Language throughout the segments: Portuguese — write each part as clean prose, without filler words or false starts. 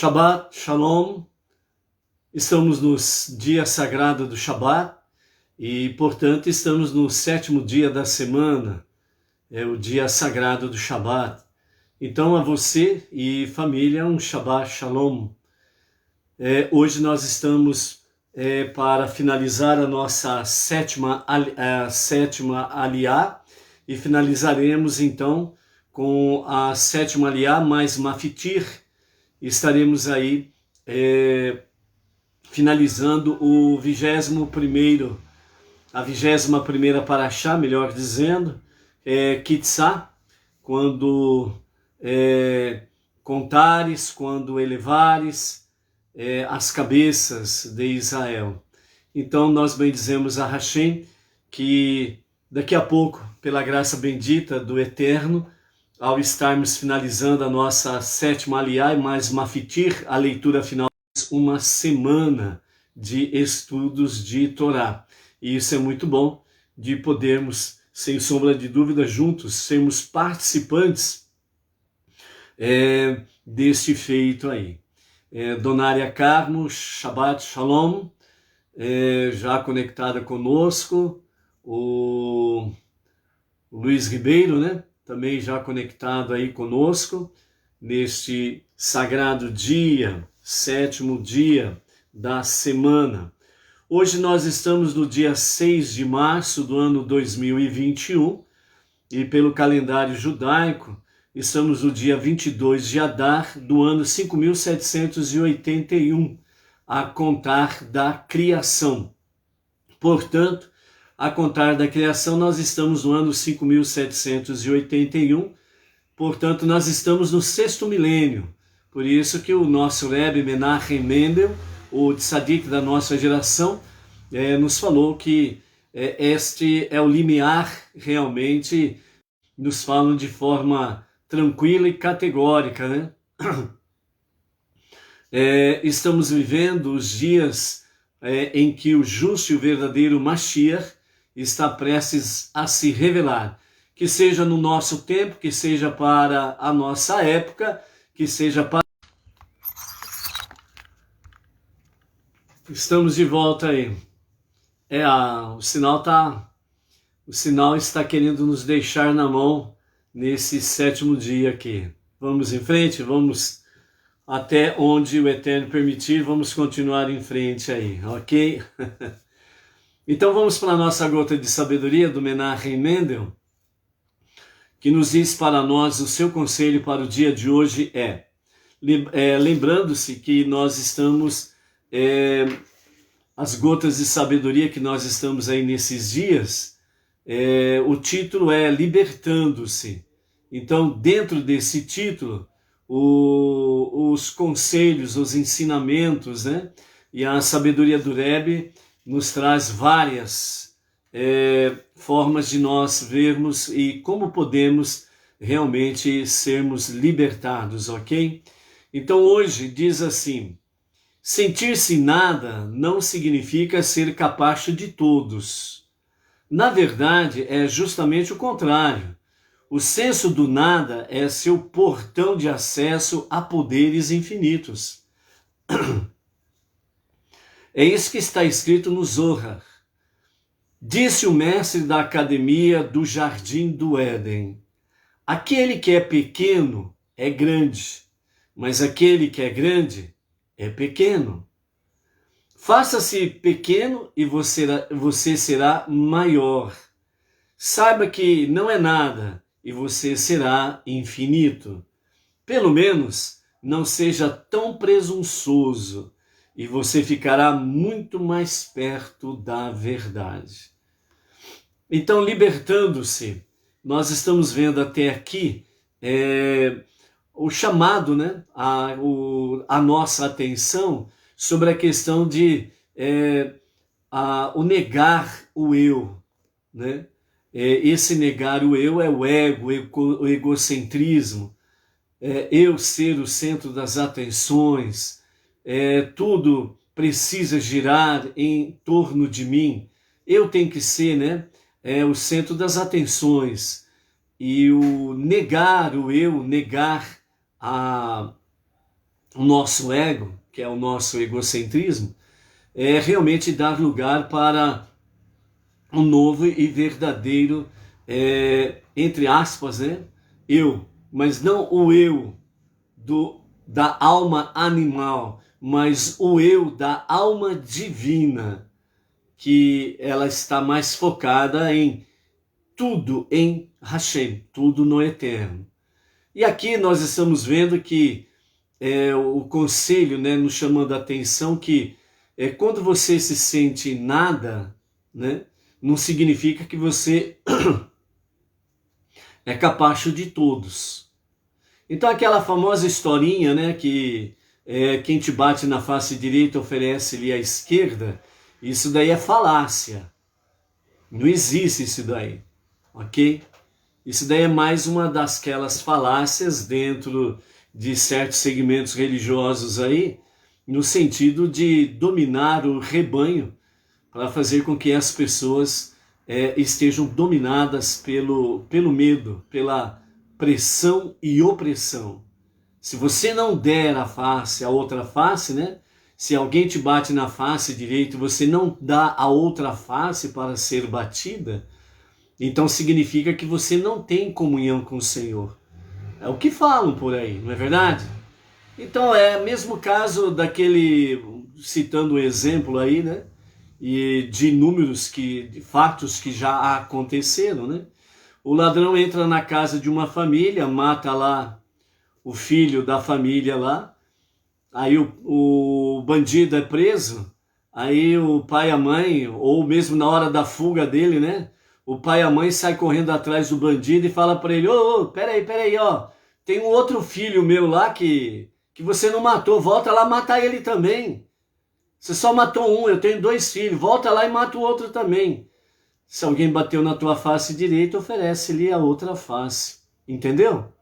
Shabbat, Shalom, estamos no dia sagrado do Shabbat e, portanto, estamos no 7º dia da semana, é o dia sagrado do Shabbat. Então, a você e família, um Shabbat Shalom. Hoje nós estamos para finalizar a nossa sétima Aliyá e finalizaremos então com a sétima Aliyá mais Mafitir. Estaremos aí finalizando o 21º, a 21ª Parashá, melhor dizendo, Kitzá, quando contares, quando elevares as cabeças de Israel. Então nós bendizemos a Hashem, que daqui a pouco, pela graça bendita do Eterno, ao estarmos finalizando a nossa sétima Aliyá e mais Mafitir, a leitura final, uma semana de estudos de Torá. E isso é muito bom, de podermos, sem sombra de dúvida, juntos, sermos participantes deste feito aí. Donária Carmo, Shabbat Shalom, já conectada conosco, o Luiz Ribeiro, né? Também já conectado aí conosco, neste sagrado dia, 7º dia da semana. Hoje nós estamos no dia 6 de março do ano 2021 e pelo calendário judaico estamos no dia 22 de Adar do ano 5781, a contar da criação. Portanto, a contar da criação nós estamos no ano 5781, portanto nós estamos no 6º milênio. Por isso que o nosso Rebbe Menachem Mendel, o tzadik da nossa geração, nos falou que este é o limiar, realmente nos falam de forma tranquila e categórica, né? Estamos vivendo os dias em que o justo e o verdadeiro Mashiach está prestes a se revelar. Que seja no nosso tempo, que seja para a nossa época, que seja para... Estamos de volta aí. O sinal está querendo nos deixar na mão nesse 7º dia aqui. Vamos em frente, vamos até onde o Eterno permitir, vamos continuar em frente aí, ok? Então vamos para a nossa gota de sabedoria do Menachem Mendel, que nos diz para nós o seu conselho para o dia de hoje lembrando-se que nós estamos, as gotas de sabedoria que nós estamos aí nesses dias, o título é Libertando-se. Então, dentro desse título, os conselhos, os ensinamentos, né? E a sabedoria do Rebbe nos traz várias formas de nós vermos e como podemos realmente sermos libertados, ok? Então, hoje diz assim: sentir-se nada não significa ser capacho de todos. Na verdade, é justamente o contrário. O senso do nada é seu portão de acesso a poderes infinitos. É isso que está escrito no Zohar. Disse o mestre da academia do Jardim do Éden: aquele que é pequeno é grande, mas aquele que é grande é pequeno. Faça-se pequeno e você será maior. Saiba que não é nada e você será infinito. Pelo menos não seja tão presunçoso e você ficará muito mais perto da verdade. Então, libertando-se, nós estamos vendo até aqui o chamado, né, a nossa atenção sobre a questão de o negar o eu, né? Esse negar o eu é o ego, o egocentrismo, eu ser o centro das atenções, tudo precisa girar em torno de mim, eu tenho que ser, né, o centro das atenções. E o negar o eu, negar o nosso ego, que é o nosso egocentrismo, é realmente dar lugar para um novo e verdadeiro, entre aspas, né, eu, mas não o eu da alma animal, mas o eu da alma divina, que ela está mais focada em tudo em Hashem, tudo no eterno. E aqui nós estamos vendo que o conselho, né, nos chamando a atenção que quando você se sente nada, né, não significa que você é capacho de todos. Então aquela famosa historinha, né, que quem te bate na face direita oferece-lhe a esquerda, isso daí é falácia. Não existe isso daí, ok? Isso daí é mais uma daquelas falácias dentro de certos segmentos religiosos aí, no sentido de dominar o rebanho, para fazer com que as pessoas estejam dominadas pelo medo, pela pressão e opressão. Se você não der a outra face, né? Se alguém te bate na face direita e você não dá a outra face para ser batida, então significa que você não tem comunhão com o Senhor. É o que falam por aí, não é verdade? Então é o mesmo caso daquele, citando o exemplo aí, né? E de números, de fatos que já aconteceram, né? O ladrão entra na casa de uma família, mata lá o filho da família lá, aí o bandido é preso, aí o pai e a mãe, ou mesmo na hora da fuga dele, né? O pai e a mãe saem correndo atrás do bandido e fala para ele, ô, peraí, ó, tem um outro filho meu lá que você não matou, volta lá matar ele também. Você só matou um, eu tenho 2 filhos, volta lá e mata o outro também. Se alguém bateu na tua face direita, oferece-lhe a outra face. Entendeu?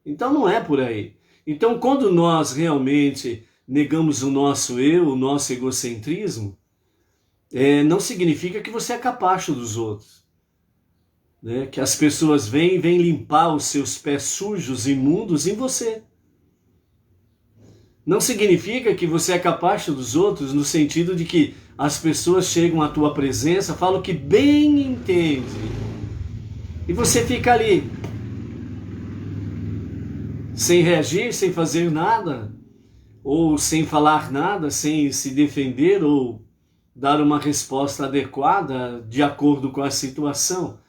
Então não é por aí. Então quando nós realmente negamos o nosso eu, o nosso egocentrismo, não significa que você é capacho dos outros. Né? Que as pessoas vêm limpar os seus pés sujos, imundos em você. Não significa que você é capaz dos outros no sentido de que as pessoas chegam à tua presença, falam o que bem entende, e você fica ali, sem reagir, sem fazer nada, ou sem falar nada, sem se defender ou dar uma resposta adequada de acordo com a situação.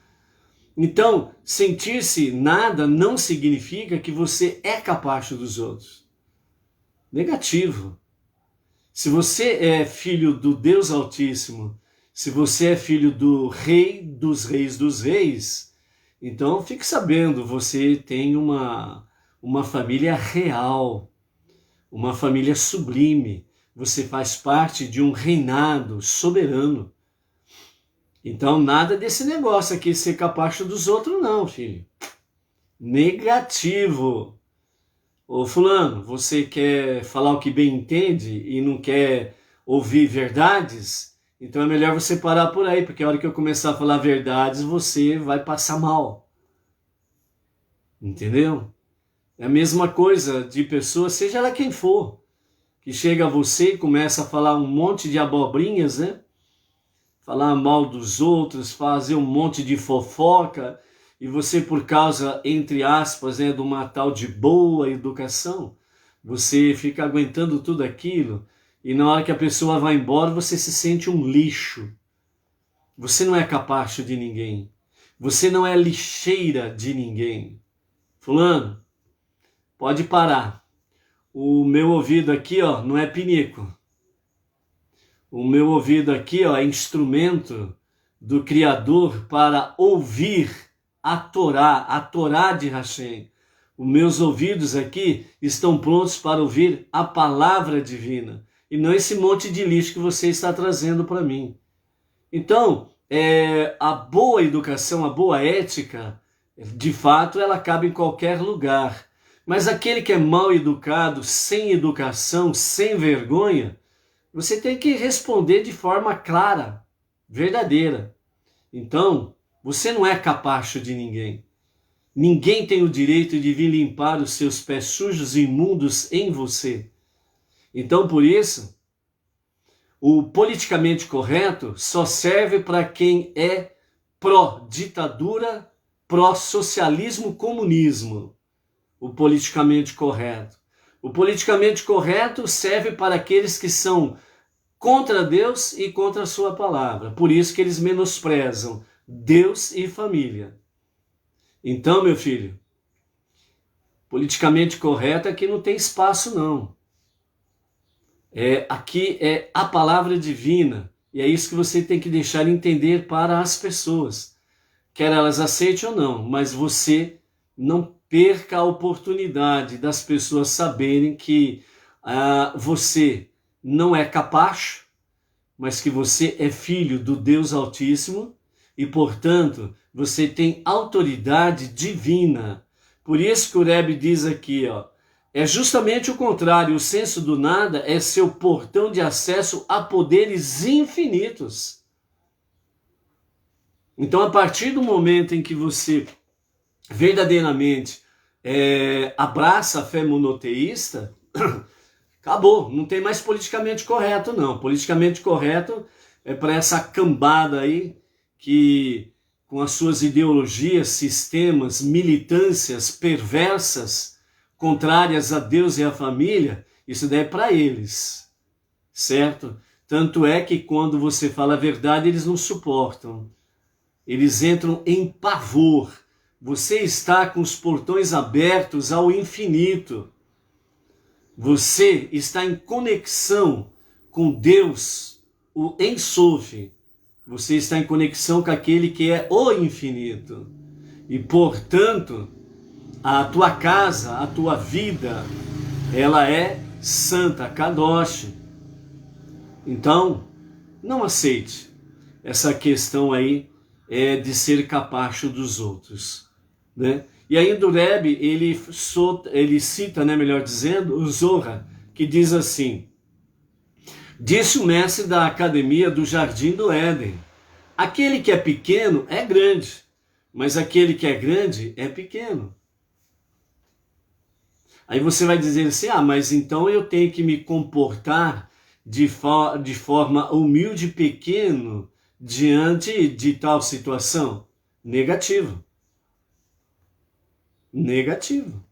Então, sentir-se nada não significa que você é capaz dos outros. Negativo. Se você é filho do Deus Altíssimo, se você é filho do Rei dos Reis, então fique sabendo, você tem uma família real, uma família sublime, você faz parte de um reinado soberano. Então nada desse negócio aqui ser capacho dos outros não, filho. Negativo. Ô fulano, você quer falar o que bem entende e não quer ouvir verdades? Então é melhor você parar por aí, porque a hora que eu começar a falar verdades, você vai passar mal. Entendeu? É a mesma coisa de pessoa, seja ela quem for, que chega a você e começa a falar um monte de abobrinhas, né? Falar mal dos outros, fazer um monte de fofoca, e você, por causa, entre aspas, de uma tal de boa educação, você fica aguentando tudo aquilo, e na hora que a pessoa vai embora, você se sente um lixo. Você não é capacho de ninguém. Você não é lixeira de ninguém. Fulano, pode parar. O meu ouvido aqui, ó, não é pinico. O meu ouvido aqui, ó, é instrumento do Criador para ouvir a Torá de Hashem. Os meus ouvidos aqui estão prontos para ouvir a palavra divina, e não esse monte de lixo que você está trazendo para mim. Então, a boa educação, a boa ética, de fato, ela cabe em qualquer lugar. Mas aquele que é mal educado, sem educação, sem vergonha, você tem que responder de forma clara, verdadeira. Então, você não é capacho de ninguém. Ninguém tem o direito de vir limpar os seus pés sujos e imundos em você. Então, por isso, o politicamente correto só serve para quem é pró-ditadura, pró-socialismo, comunismo. O politicamente correto. O politicamente correto serve para aqueles que são contra Deus e contra a sua palavra. Por isso que eles menosprezam Deus e família. Então, meu filho, politicamente correto aqui não tem espaço, não. Aqui é a palavra divina, e é isso que você tem que deixar entender para as pessoas, quer elas aceitem ou não, mas você não perca a oportunidade das pessoas saberem que você não é capacho, mas que você é filho do Deus Altíssimo e, portanto, você tem autoridade divina. Por isso que o Rebbe diz aqui, é justamente o contrário. O senso do nada é seu portão de acesso a poderes infinitos. Então, a partir do momento em que você verdadeiramente abraça a fé monoteísta, acabou, não tem mais politicamente correto, não. Politicamente correto é para essa cambada aí que, com as suas ideologias, sistemas, militâncias perversas, contrárias a Deus e à família, isso daí é para eles, certo? Tanto é que quando você fala a verdade, eles não suportam. Eles entram em pavor. Você está com os portões abertos ao infinito. Você está em conexão com Deus, o Ensof. Você está em conexão com aquele que é o infinito. E, portanto, a tua casa, a tua vida, ela é santa, Kadosh. Então, não aceite essa questão aí de ser capacho dos outros, né? E ainda o Rebbe, ele cita, né, melhor dizendo, o Zohar, que diz assim: disse o mestre da academia do Jardim do Éden, aquele que é pequeno é grande, mas aquele que é grande é pequeno. Aí você vai dizer assim, mas então eu tenho que me comportar de forma humilde e pequeno diante de tal situação? Negativo. Negativo.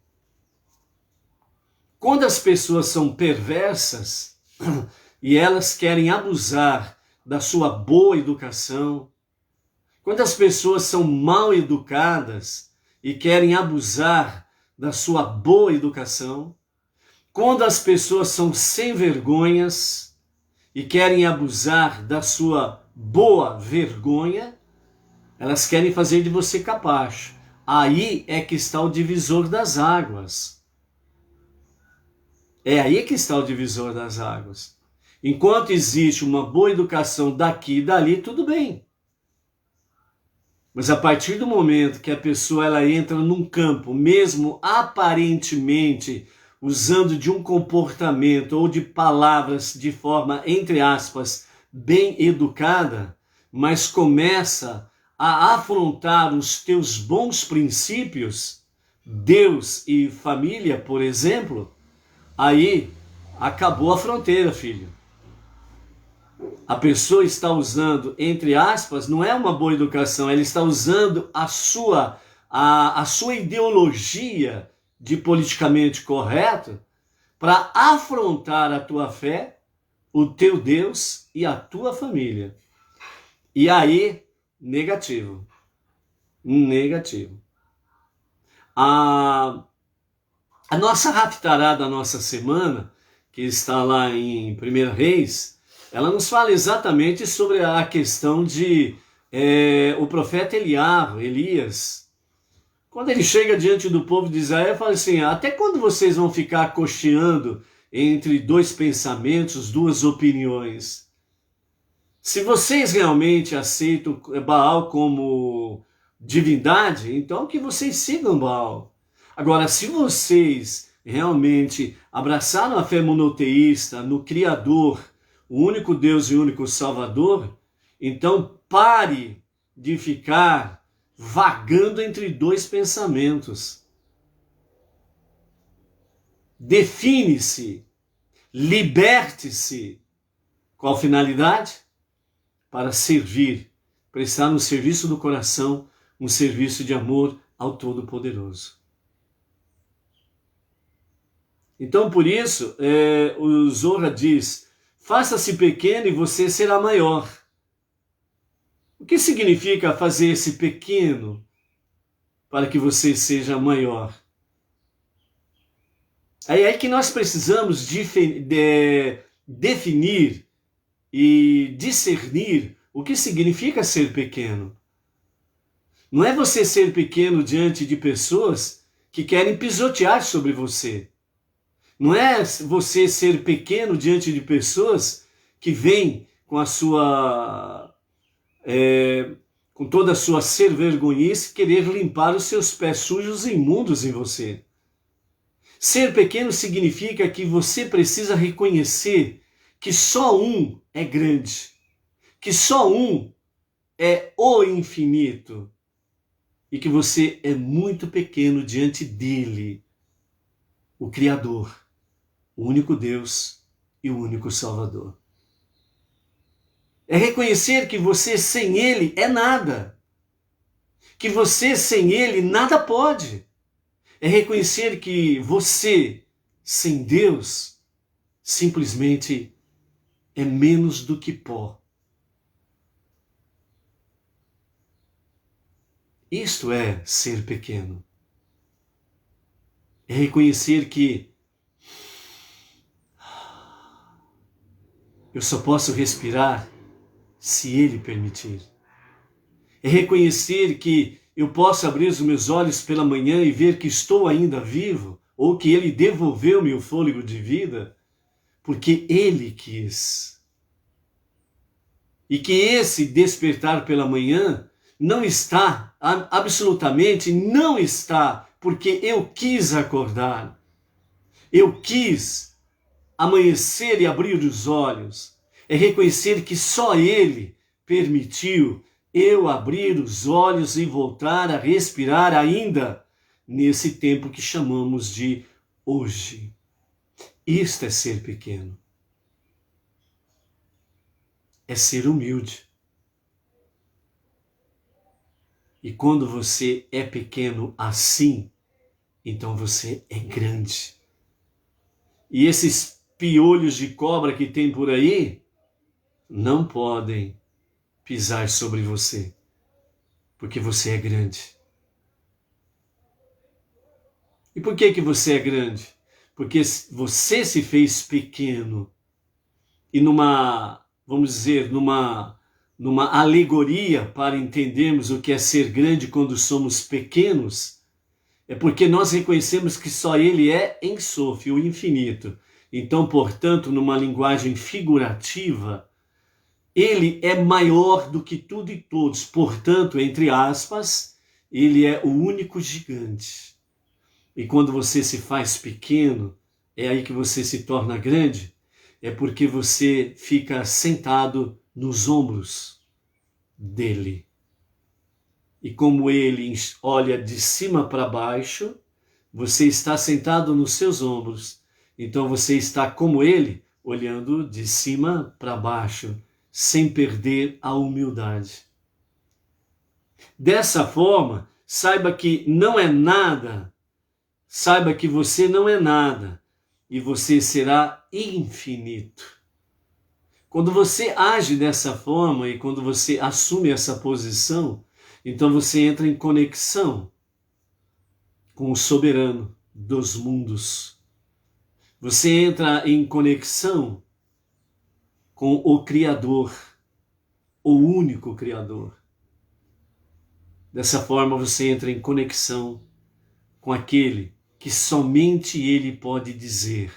Quando as pessoas são perversas e elas querem abusar da sua boa educação, quando as pessoas são mal educadas e querem abusar da sua boa educação, quando as pessoas são sem vergonhas e querem abusar da sua boa vergonha, elas querem fazer de você capacho. Aí é que está o divisor das águas. É aí que está o divisor das águas. Enquanto existe uma boa educação daqui e dali, tudo bem. Mas a partir do momento que a pessoa ela entra num campo, mesmo aparentemente usando de um comportamento ou de palavras de forma, entre aspas, bem educada, mas começa a afrontar os teus bons princípios, Deus e família, por exemplo, aí acabou a fronteira, filho. A pessoa está usando, entre aspas, não é uma boa educação, ela está usando a sua ideologia de politicamente correto para afrontar a tua fé, o teu Deus e a tua família. E aí, negativo. Negativo. A nossa Haftará da nossa semana, que está lá em 1 Reis, ela nos fala exatamente sobre a questão de o profeta Elias. Quando ele chega diante do povo de Israel, fala assim, até quando vocês vão ficar cocheando entre dois pensamentos, duas opiniões? Se vocês realmente aceitam Baal como divindade, então que vocês sigam Baal. Agora, se vocês realmente abraçaram a fé monoteísta no Criador, o único Deus e o único Salvador, então pare de ficar vagando entre dois pensamentos. Define-se, liberte-se. Qual finalidade? Para servir, prestar no serviço do coração, um serviço de amor ao Todo-Poderoso. Então, por isso, o Zohar diz, faça-se pequeno e você será maior. O que significa fazer-se pequeno para que você seja maior? É aí que nós precisamos definir e discernir o que significa ser pequeno. Não é você ser pequeno diante de pessoas que querem pisotear sobre você. Não é você ser pequeno diante de pessoas que vêm com a sua, com toda a sua ser-vergonhice, querer limpar os seus pés sujos e imundos em você. Ser pequeno significa que você precisa reconhecer que só um é grande, que só um é o infinito e que você é muito pequeno diante dele, o Criador, o único Deus e o único Salvador. É reconhecer que você sem ele é nada, que você sem ele nada pode. É reconhecer que você sem Deus simplesmente é menos do que pó. Isto é ser pequeno. É reconhecer que eu só posso respirar se Ele permitir. É reconhecer que eu posso abrir os meus olhos pela manhã e ver que estou ainda vivo, ou que Ele devolveu-me o fôlego de vida, porque Ele quis. E que esse despertar pela manhã não está, absolutamente não está, porque eu quis acordar. Eu quis amanhecer e abrir os olhos. É reconhecer que só Ele permitiu eu abrir os olhos e voltar a respirar ainda nesse tempo que chamamos de hoje. Isto é ser pequeno. É ser humilde. E quando você é pequeno assim, então você é grande. E esses piolhos de cobra que tem por aí não podem pisar sobre você, porque você é grande. E por que você é grande? Porque você se fez pequeno. E vamos dizer, numa alegoria para entendermos o que é ser grande quando somos pequenos, é porque nós reconhecemos que só Ele é Ein Sof, o infinito. Então, portanto, numa linguagem figurativa, Ele é maior do que tudo e todos. Portanto, entre aspas, Ele é o único gigante. E quando você se faz pequeno, é aí que você se torna grande, é porque você fica sentado nos ombros dele. E como ele olha de cima para baixo, você está sentado nos seus ombros. Então você está como ele, olhando de cima para baixo, sem perder a humildade. Dessa forma, saiba que não é nada, saiba que você não é nada e você será infinito. Quando você age dessa forma e quando você assume essa posição, então você entra em conexão com o soberano dos mundos. Você entra em conexão com o Criador, o único Criador. Dessa forma você entra em conexão com aquele que somente Ele pode dizer: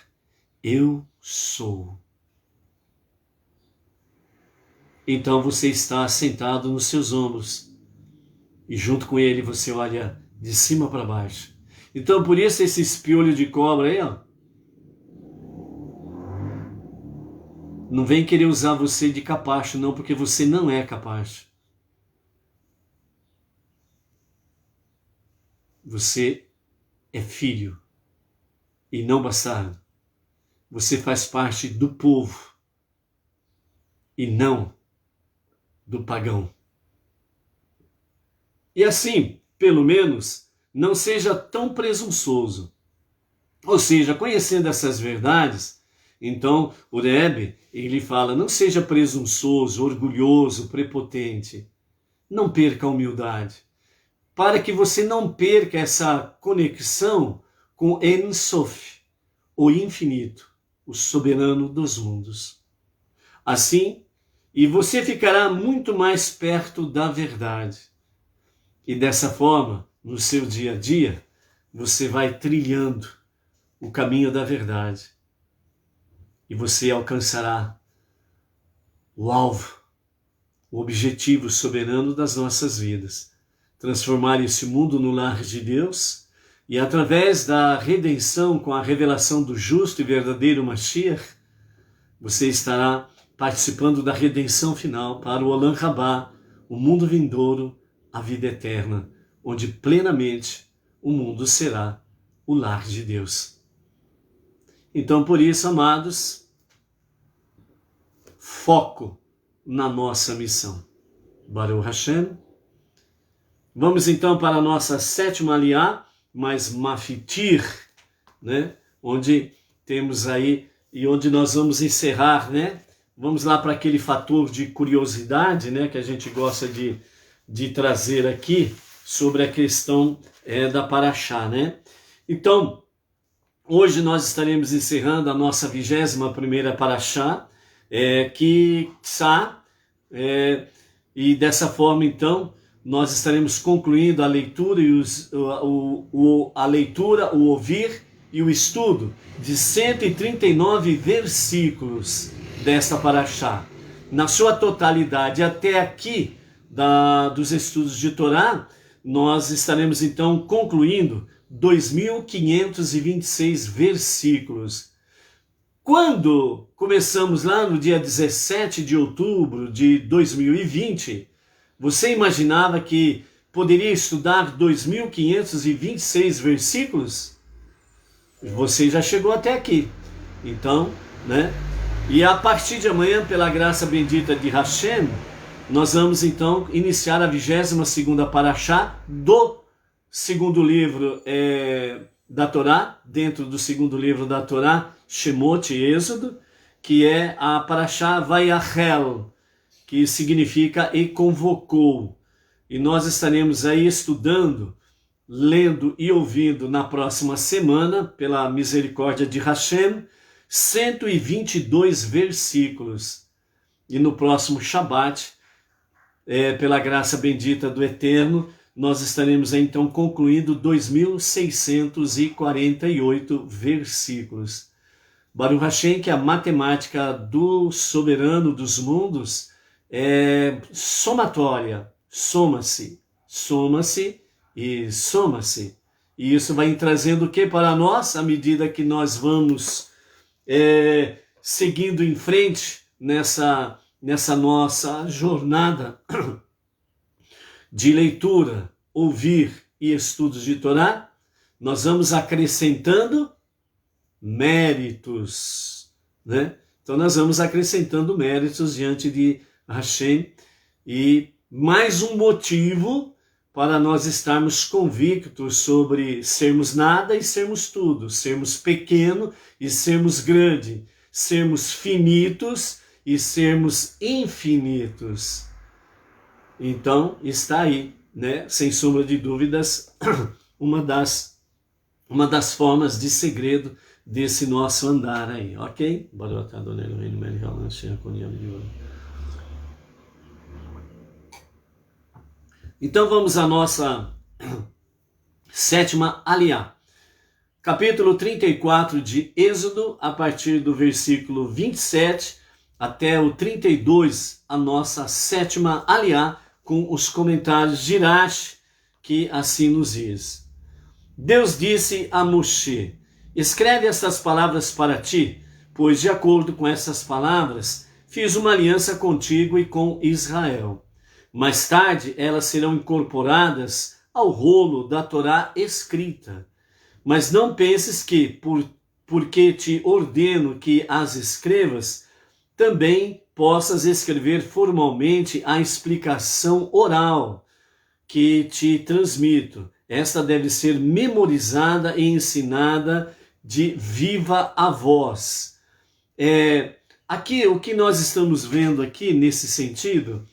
eu sou. Então você está sentado nos seus ombros e junto com Ele você olha de cima para baixo. Então por isso esse espiolho de cobra aí, ó, não vem querer usar você de capacho não, porque você não é capacho. você é filho e não bastardo. Você faz parte do povo e não do pagão. E assim, pelo menos, não seja tão presunçoso. Ou seja, conhecendo essas verdades, então o Rebbe, ele fala, não seja presunçoso, orgulhoso, prepotente. Não perca a humildade. Para que você não perca essa conexão com En Sof, o infinito, o soberano dos mundos. Assim, e você ficará muito mais perto da verdade. E dessa forma, no seu dia a dia, você vai trilhando o caminho da verdade. E você alcançará o alvo, o objetivo soberano das nossas vidas. Transformar esse mundo no lar de Deus e através da redenção com a revelação do justo e verdadeiro Mashiach, você estará participando da redenção final para o Olam Rabá, o mundo vindouro, a vida eterna, onde plenamente o mundo será o lar de Deus. Então, por isso, amados, foco na nossa missão. Baruch Hashem. Vamos então para a nossa sétima aliá, mais mafitir, né? Onde temos aí, e onde nós vamos encerrar, né? Vamos lá para aquele fator de curiosidade, né? Que a gente gosta de trazer aqui sobre a questão da Parashá, né? Então, hoje nós estaremos encerrando a nossa 21ª Parashá, que está, e dessa forma então, nós estaremos concluindo a leitura, o ouvir e o estudo de 139 versículos desta Parashá. Na sua totalidade, até aqui dos estudos de Torá, nós estaremos então concluindo 2.526 versículos. Quando começamos lá no dia 17 de outubro de 2020, você imaginava que poderia estudar 2.526 versículos? Você já chegou até aqui. Então, né? E a partir de amanhã, pela graça bendita de Hashem, nós vamos então iniciar a 22ª Parashá do segundo livro da Torá, dentro do segundo livro da Torá, Shemot e Êxodo, que é a Parashá Vayachel, que significa e convocou. E nós estaremos aí estudando, lendo e ouvindo na próxima semana, pela misericórdia de Hashem, 122 versículos. E no próximo Shabat, pela graça bendita do Eterno, nós estaremos então concluindo 2.648 versículos. Baruch Hashem, que a matemática do soberano dos mundos é somatória, soma-se e soma-se. E isso vai trazendo o que para nós, à medida que nós vamos seguindo em frente nessa nossa jornada de leitura, ouvir e estudos de Torá, nós vamos acrescentando méritos, né? Então nós vamos acrescentando méritos diante de Hashem, e mais um motivo para nós estarmos convictos sobre sermos nada e sermos tudo, sermos pequeno e sermos grande, sermos finitos e sermos infinitos. Então está aí, né, sem sombra de dúvidas, uma das formas de segredo desse nosso andar aí, ok? Então vamos à nossa sétima aliá. Capítulo 34 de Êxodo, a partir do versículo 27 até o 32, a nossa sétima aliá, com os comentários de Rashi, que assim nos diz. Deus disse a Moshe: escreve estas palavras para ti, pois de acordo com essas palavras fiz uma aliança contigo e com Israel. Mais tarde elas serão incorporadas ao rolo da Torá escrita. Mas não penses que, porque te ordeno que as escrevas, também possas escrever formalmente a explicação oral que te transmito. Esta deve ser memorizada e ensinada de viva a voz. Aqui, o que nós estamos vendo aqui, nesse sentido,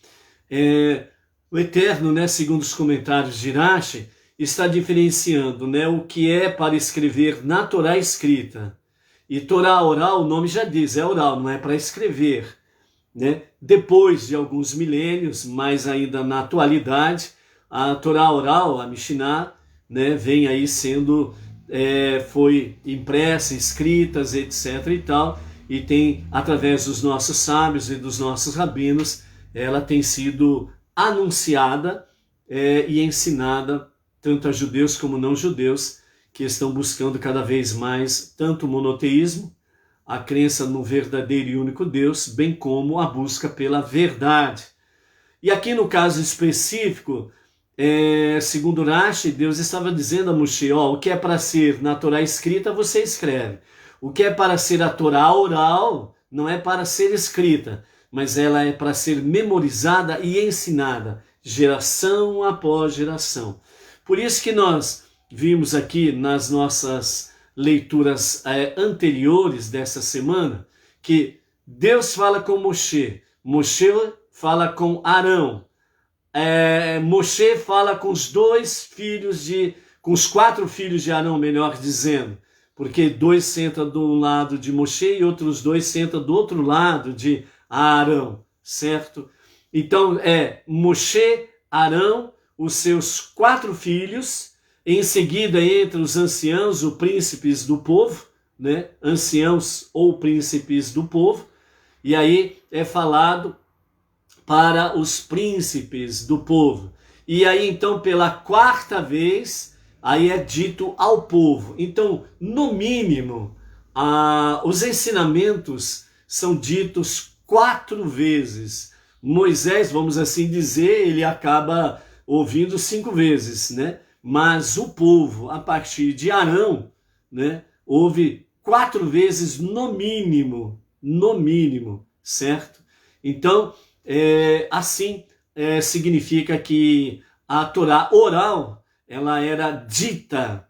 o Eterno, né, segundo os comentários de Rashi, está diferenciando, né, o que é para escrever na Torá escrita. E Torá oral, o nome já diz, é oral, não é para escrever. Né? Depois de alguns milênios, mas ainda na atualidade, a Torá oral, a Mishnah, né, vem aí sendo, foi impressa, escritas, etc. e tal, e tem, através dos nossos sábios e dos nossos rabinos, ela tem sido anunciada e ensinada tanto a judeus como não judeus, que estão buscando cada vez mais tanto o monoteísmo, a crença no verdadeiro e único Deus, bem como a busca pela verdade. E aqui no caso específico, segundo Rashi, Deus estava dizendo a Moshe, o que é para ser na Torá escrita, você escreve. O que é para ser a Torá oral, não é para ser escrita, mas ela é para ser memorizada e ensinada, geração após geração. Por isso que nós vimos aqui nas nossas leituras anteriores dessa semana, que Deus fala com Moshe, Moshe fala com Arão, Moshe fala com os com os 4 filhos de Arão, melhor dizendo, porque 2 sentam do lado de Moshe e outros 2 sentam do outro lado de Arão, certo? Então Moshe, Arão, os seus 4 filhos, em seguida entre os anciãos, os príncipes do povo, né? Anciãos ou príncipes do povo, e aí é falado para os príncipes do povo. E aí então pela 4ª vez, aí é dito ao povo. Então, no mínimo, os ensinamentos são ditos 4 vezes. Moisés, vamos assim dizer, ele acaba ouvindo 5 vezes, né? Mas o povo, a partir de Arão, né, ouve 4 vezes no mínimo, certo? Então, assim significa que a Torá oral, ela era dita,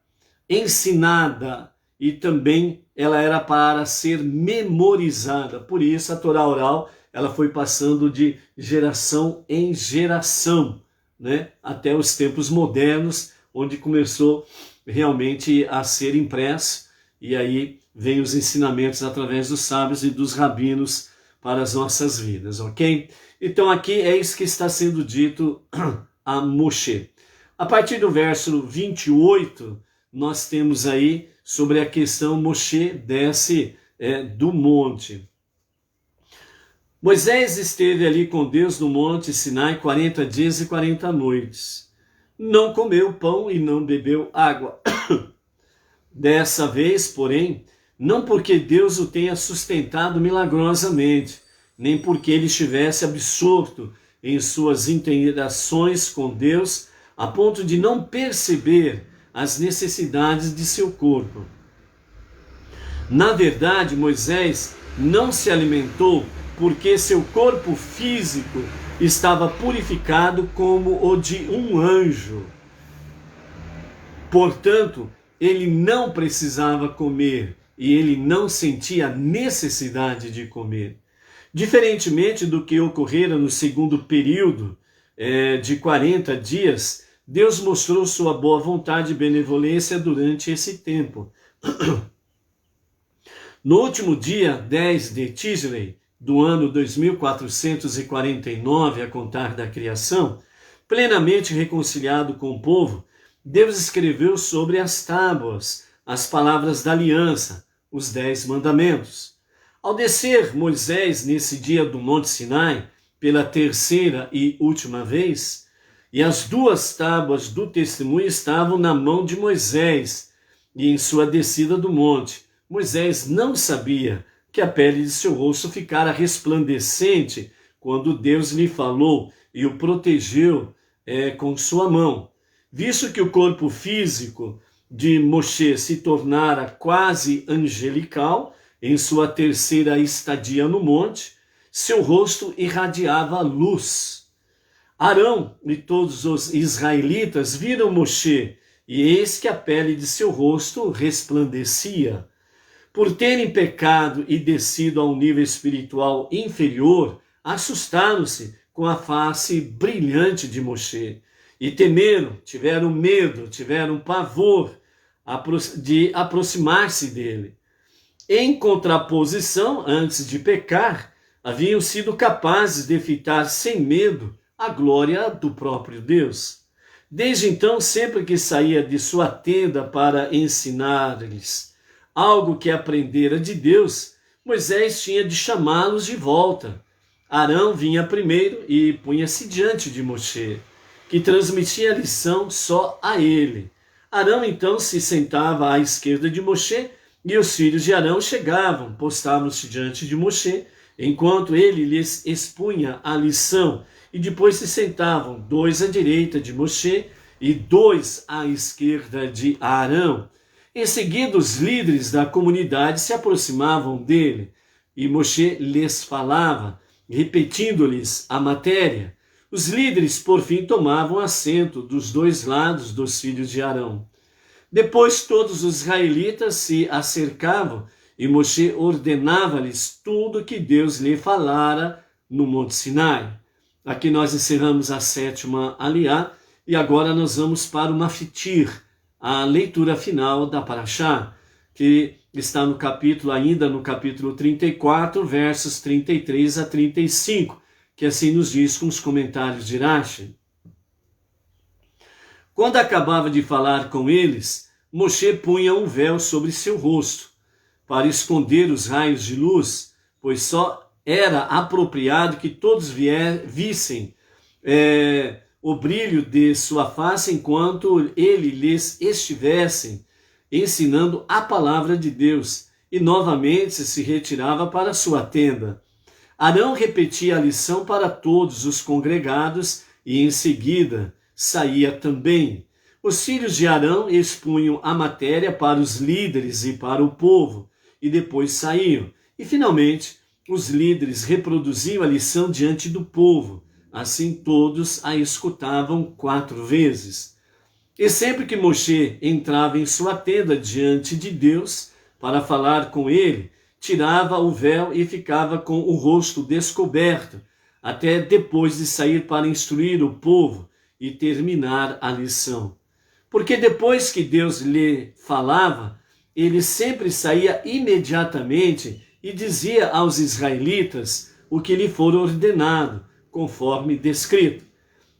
ensinada e também ela era para ser memorizada. Por isso a Torá oral, ela foi passando de geração em geração, né, até os tempos modernos, onde começou realmente a ser impresso, e aí vem os ensinamentos através dos sábios e dos rabinos para as nossas vidas, ok? Então aqui é isso que está sendo dito a Moshe. A partir do verso 28, nós temos aí sobre a questão Moshe desce do monte. Moisés esteve ali com Deus no monte Sinai 40 dias e 40 noites. Não comeu pão e não bebeu água. Dessa vez, porém, não porque Deus o tenha sustentado milagrosamente, nem porque ele estivesse absorto em suas interações com Deus, a ponto de não perceber as necessidades de seu corpo. Na verdade, Moisés não se alimentou porque seu corpo físico estava purificado como o de um anjo. Portanto, ele não precisava comer e ele não sentia necessidade de comer. Diferentemente do que ocorrera no segundo período de 40 dias, Deus mostrou sua boa vontade e benevolência durante esse tempo. No último dia 10 de Tishrei, do ano 2449 a contar da criação, plenamente reconciliado com o povo, Deus escreveu sobre as tábuas as palavras da aliança, os 10 mandamentos. Ao descer Moisés nesse dia do Monte Sinai, pela 3ª e última vez, e as 2 tábuas do testemunho estavam na mão de Moisés, e em sua descida do monte, Moisés não sabia que a pele de seu rosto ficara resplandecente quando Deus lhe falou e o protegeu com sua mão. Visto que o corpo físico de Moshe se tornara quase angelical em sua terceira estadia no monte, seu rosto irradiava luz. Arão e todos os israelitas viram Moshe, e eis que a pele de seu rosto resplandecia. Por terem pecado e descido a um nível espiritual inferior, assustaram-se com a face brilhante de Moshe e temeram, tiveram medo, tiveram pavor de aproximar-se dele. Em contraposição, antes de pecar, haviam sido capazes de fitar sem medo a glória do próprio Deus. Desde então, sempre que saía de sua tenda para ensinar-lhes algo que aprendera de Deus, Moisés tinha de chamá-los de volta. Arão vinha primeiro e punha-se diante de Moshe, que transmitia a lição só a ele. Arão então se sentava à esquerda de Moshe, e os filhos de Arão chegavam, postavam-se diante de Moshe, enquanto ele lhes expunha a lição, e depois se sentavam, dois à direita de Moshe e dois à esquerda de Arão. Em seguida, os líderes da comunidade se aproximavam dele, e Moshe lhes falava, repetindo-lhes a matéria. Os líderes, por fim, tomavam assento dos dois lados dos filhos de Arão. Depois todos os israelitas se acercavam, e Moshe ordenava-lhes tudo que Deus lhe falara no Monte Sinai. Aqui nós encerramos a sétima aliá, e agora nós vamos para o Mafitir, a leitura final da Parashá, que está no capítulo, ainda no capítulo 34, versos 33 a 35, que assim nos diz com os comentários de Rashi. Quando acabava de falar com eles, Moshe punha um véu sobre seu rosto, para esconder os raios de luz, pois só era apropriado que todos vissem o brilho de sua face enquanto ele lhes estivesse ensinando a palavra de Deus, e novamente se retirava para sua tenda. Arão repetia a lição para todos os congregados e em seguida saía também. Os filhos de Arão expunham a matéria para os líderes e para o povo, e depois saíam. E finalmente, os líderes reproduziam a lição diante do povo. Assim todos a escutavam 4 vezes. E sempre que Moshe entrava em sua tenda diante de Deus para falar com ele, tirava o véu e ficava com o rosto descoberto, até depois de sair para instruir o povo e terminar a lição. Porque depois que Deus lhe falava, ele sempre saía imediatamente e dizia aos israelitas o que lhe for ordenado, conforme descrito.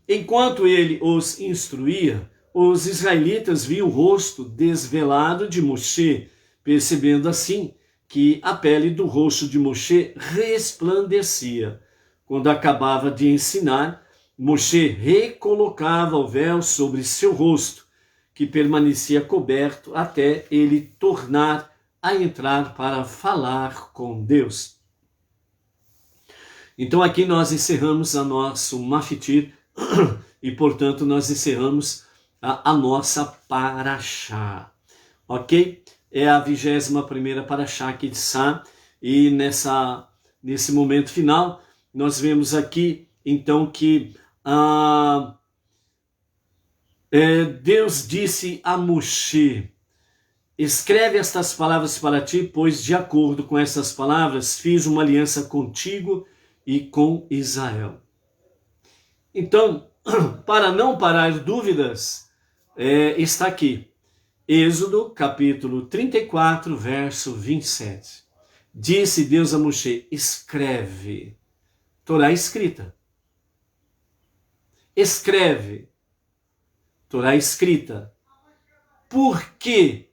Enquanto ele os instruía, os israelitas viam o rosto desvelado de Moshe, percebendo assim que a pele do rosto de Moshe resplandecia. Quando acabava de ensinar, Moshe recolocava o véu sobre seu rosto, que permanecia coberto até ele tornar a entrar para falar com Deus. Então aqui nós encerramos a nosso Mafitir e, portanto, nós encerramos a nossa Parashá, ok? É a 21ª Parashá aqui de Sá, e nesse momento final nós vemos aqui então que Deus disse a Moshe: escreve estas palavras para ti, pois de acordo com essas palavras fiz uma aliança contigo e com Israel. Então, para não parar dúvidas, está aqui, Êxodo capítulo 34, verso 27. Disse Deus a Moshe: escreve, Torá escrita. Escreve, Torá escrita. Por que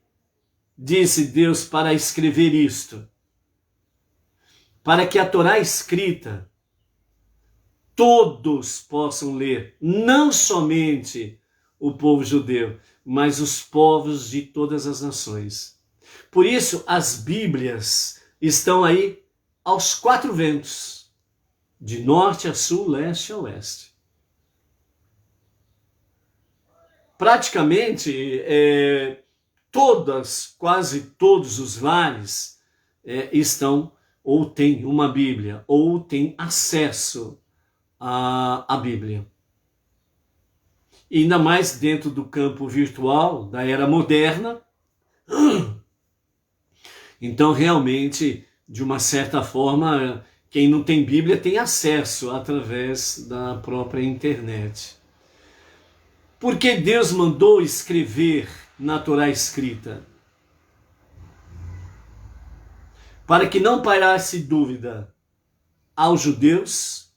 disse Deus para escrever isto? Para que a Torá escrita todos possam ler, não somente o povo judeu, mas os povos de todas as nações. Por isso, as Bíblias estão aí aos 4 ventos, de norte a sul, leste a oeste. praticamente quase todos os lares estão ou têm uma Bíblia, ou têm acesso à Bíblia. E ainda mais dentro do campo virtual, da era moderna. Então, realmente, de uma certa forma, quem não tem Bíblia tem acesso através da própria internet. Por que Deus mandou escrever na Torá escrita? Para que não parasse dúvida aos judeus.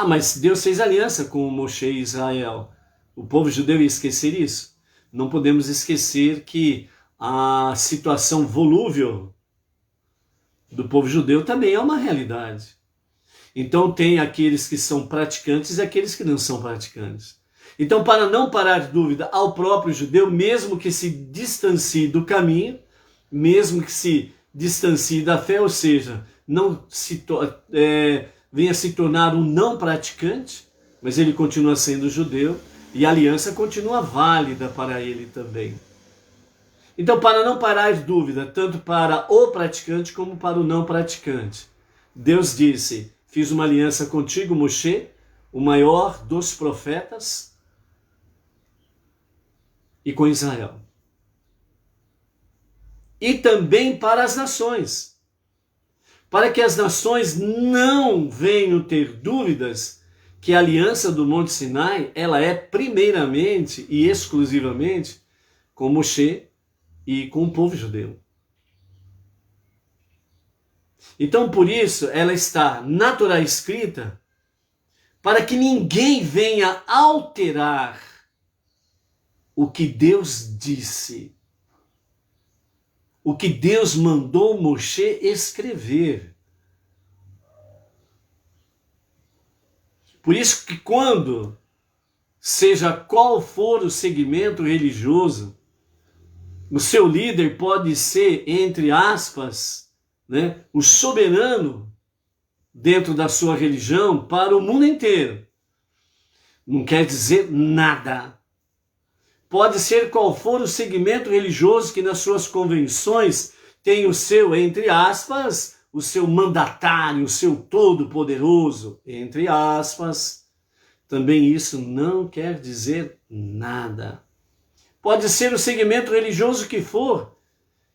Mas Deus fez aliança com Moshe e Israel. O povo judeu ia esquecer isso? Não podemos esquecer que a situação volúvel do povo judeu também é uma realidade. Então tem aqueles que são praticantes e aqueles que não são praticantes. Então, para não parar dúvida ao próprio judeu, mesmo que se distancie do caminho, mesmo que se distancie da fé, ou seja, não venha se tornar um não praticante, mas ele continua sendo judeu e a aliança continua válida para ele também. Então, para não parar dúvida, tanto para o praticante como para o não praticante, Deus disse: fiz uma aliança contigo, Moshe, o maior dos profetas, e com Israel. E também para as nações, para que as nações não venham ter dúvidas que a aliança do Monte Sinai, ela é primeiramente e exclusivamente com Moshe e com o povo judeu. Então, por isso, ela está na Torá escrita para que ninguém venha alterar o que Deus disse, o que Deus mandou Moshe escrever. Por isso que quando, seja qual for o segmento religioso, o seu líder pode ser, entre aspas, o soberano dentro da sua religião para o mundo inteiro. Não quer dizer nada. Pode ser qual for o segmento religioso que nas suas convenções tem o seu, entre aspas, o seu mandatário, o seu todo-poderoso, entre aspas. Também isso não quer dizer nada. Pode ser o segmento religioso que for,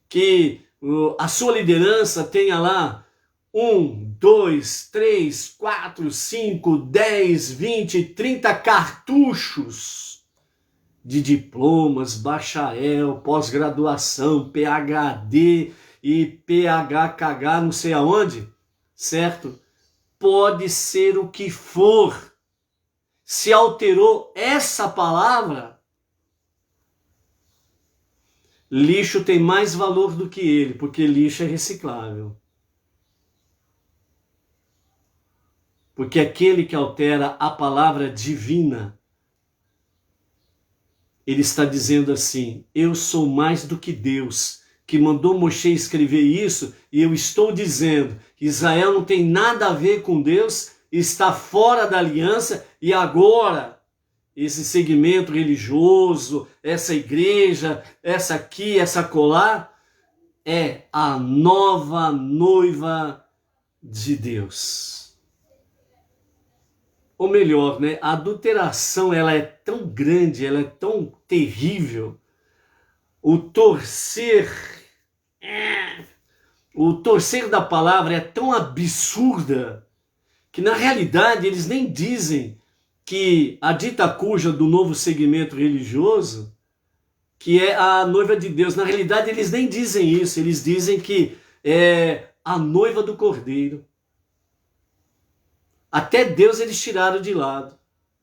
que a sua liderança tenha lá 1, 2, 3, 4, 5, 10, 20, 30 cartuchos de diplomas, bacharel, pós-graduação, PhD e PhKH não sei aonde, certo? Pode ser o que for. Se alterou essa palavra, lixo tem mais valor do que ele, porque lixo é reciclável. Porque aquele que altera a palavra divina, ele está dizendo assim: eu sou mais do que Deus, que mandou Moshe escrever isso, e eu estou dizendo que Israel não tem nada a ver com Deus, está fora da aliança, e agora esse segmento religioso, essa igreja, essa aqui, essa acolá, é a nova noiva de Deus. Ou melhor, a adulteração ela é tão grande, ela é tão terrível. O torcer da palavra é tão absurda que na realidade eles nem dizem que a dita cuja do novo segmento religioso, que é a noiva de Deus, na realidade eles nem dizem isso, eles dizem que é a noiva do Cordeiro. Até Deus eles tiraram de lado.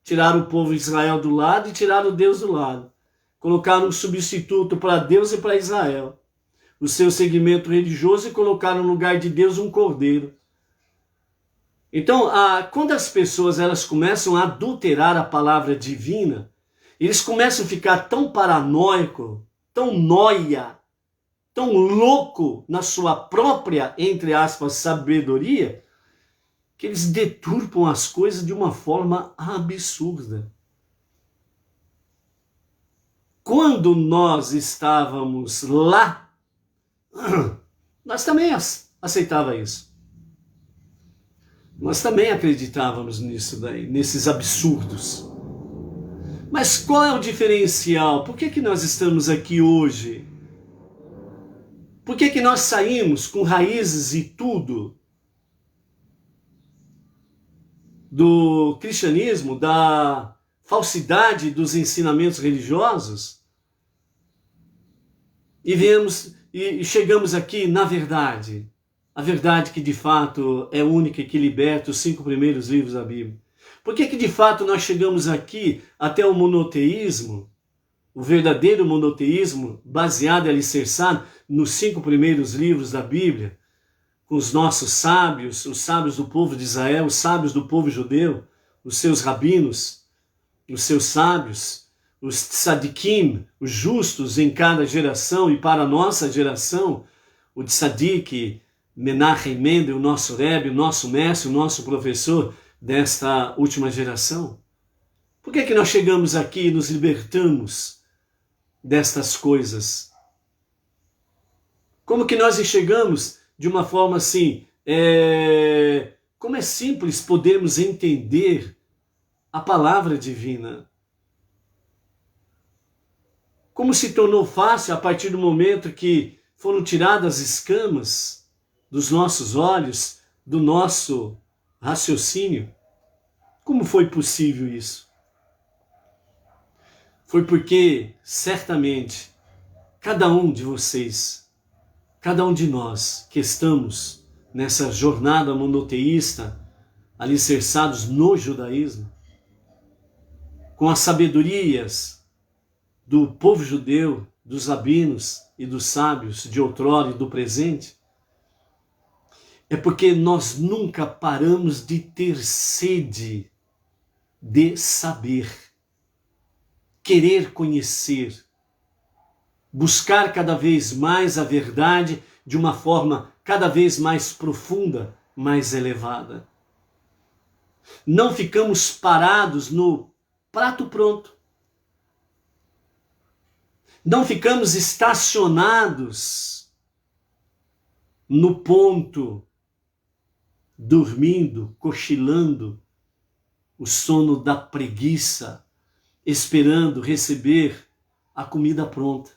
Tiraram o povo de Israel do lado e tiraram Deus do lado. Colocaram um substituto para Deus e para Israel. O seu segmento religioso, e colocaram no lugar de Deus um cordeiro. Então, quando as pessoas elas começam a adulterar a palavra divina, eles começam a ficar tão paranoico, tão noia, tão louco na sua própria, entre aspas, sabedoria, que eles deturpam as coisas de uma forma absurda. quando nós estávamos lá, nós também aceitava isso. Nós também acreditávamos nisso daí, nesses absurdos. Mas qual é o diferencial? Por que nós estamos aqui hoje? Por que nós saímos com raízes e tudo do cristianismo, da falsidade dos ensinamentos religiosos, e chegamos aqui na verdade, a verdade que de fato é única e que liberta os 5 primeiros livros da Bíblia? Por que de fato nós chegamos aqui até o monoteísmo, o verdadeiro monoteísmo, baseado e alicerçado nos 5 primeiros livros da Bíblia, com os nossos sábios, os sábios do povo de Israel, os sábios do povo judeu, os seus rabinos, os seus sábios, os tzadikim, os justos em cada geração, e para a nossa geração, o tzadik Menachem Mendel, o nosso Rebbe, o nosso mestre, o nosso professor desta última geração? Por que nós chegamos aqui e nos libertamos destas coisas? Como que nós enxergamos de uma forma assim, como é simples podermos entender a palavra divina? Como se tornou fácil a partir do momento que foram tiradas as escamas dos nossos olhos, do nosso raciocínio? Como foi possível isso? Foi porque, certamente, cada um de vocês, cada um de nós que estamos nessa jornada monoteísta, alicerçados no judaísmo, com as sabedorias do povo judeu, dos rabinos e dos sábios de outrora e do presente, é porque nós nunca paramos de ter sede de saber, querer conhecer, buscar cada vez mais a verdade de uma forma cada vez mais profunda, mais elevada. Não ficamos parados no prato pronto. Não ficamos estacionados no ponto, dormindo, cochilando, o sono da preguiça, esperando receber a comida pronta.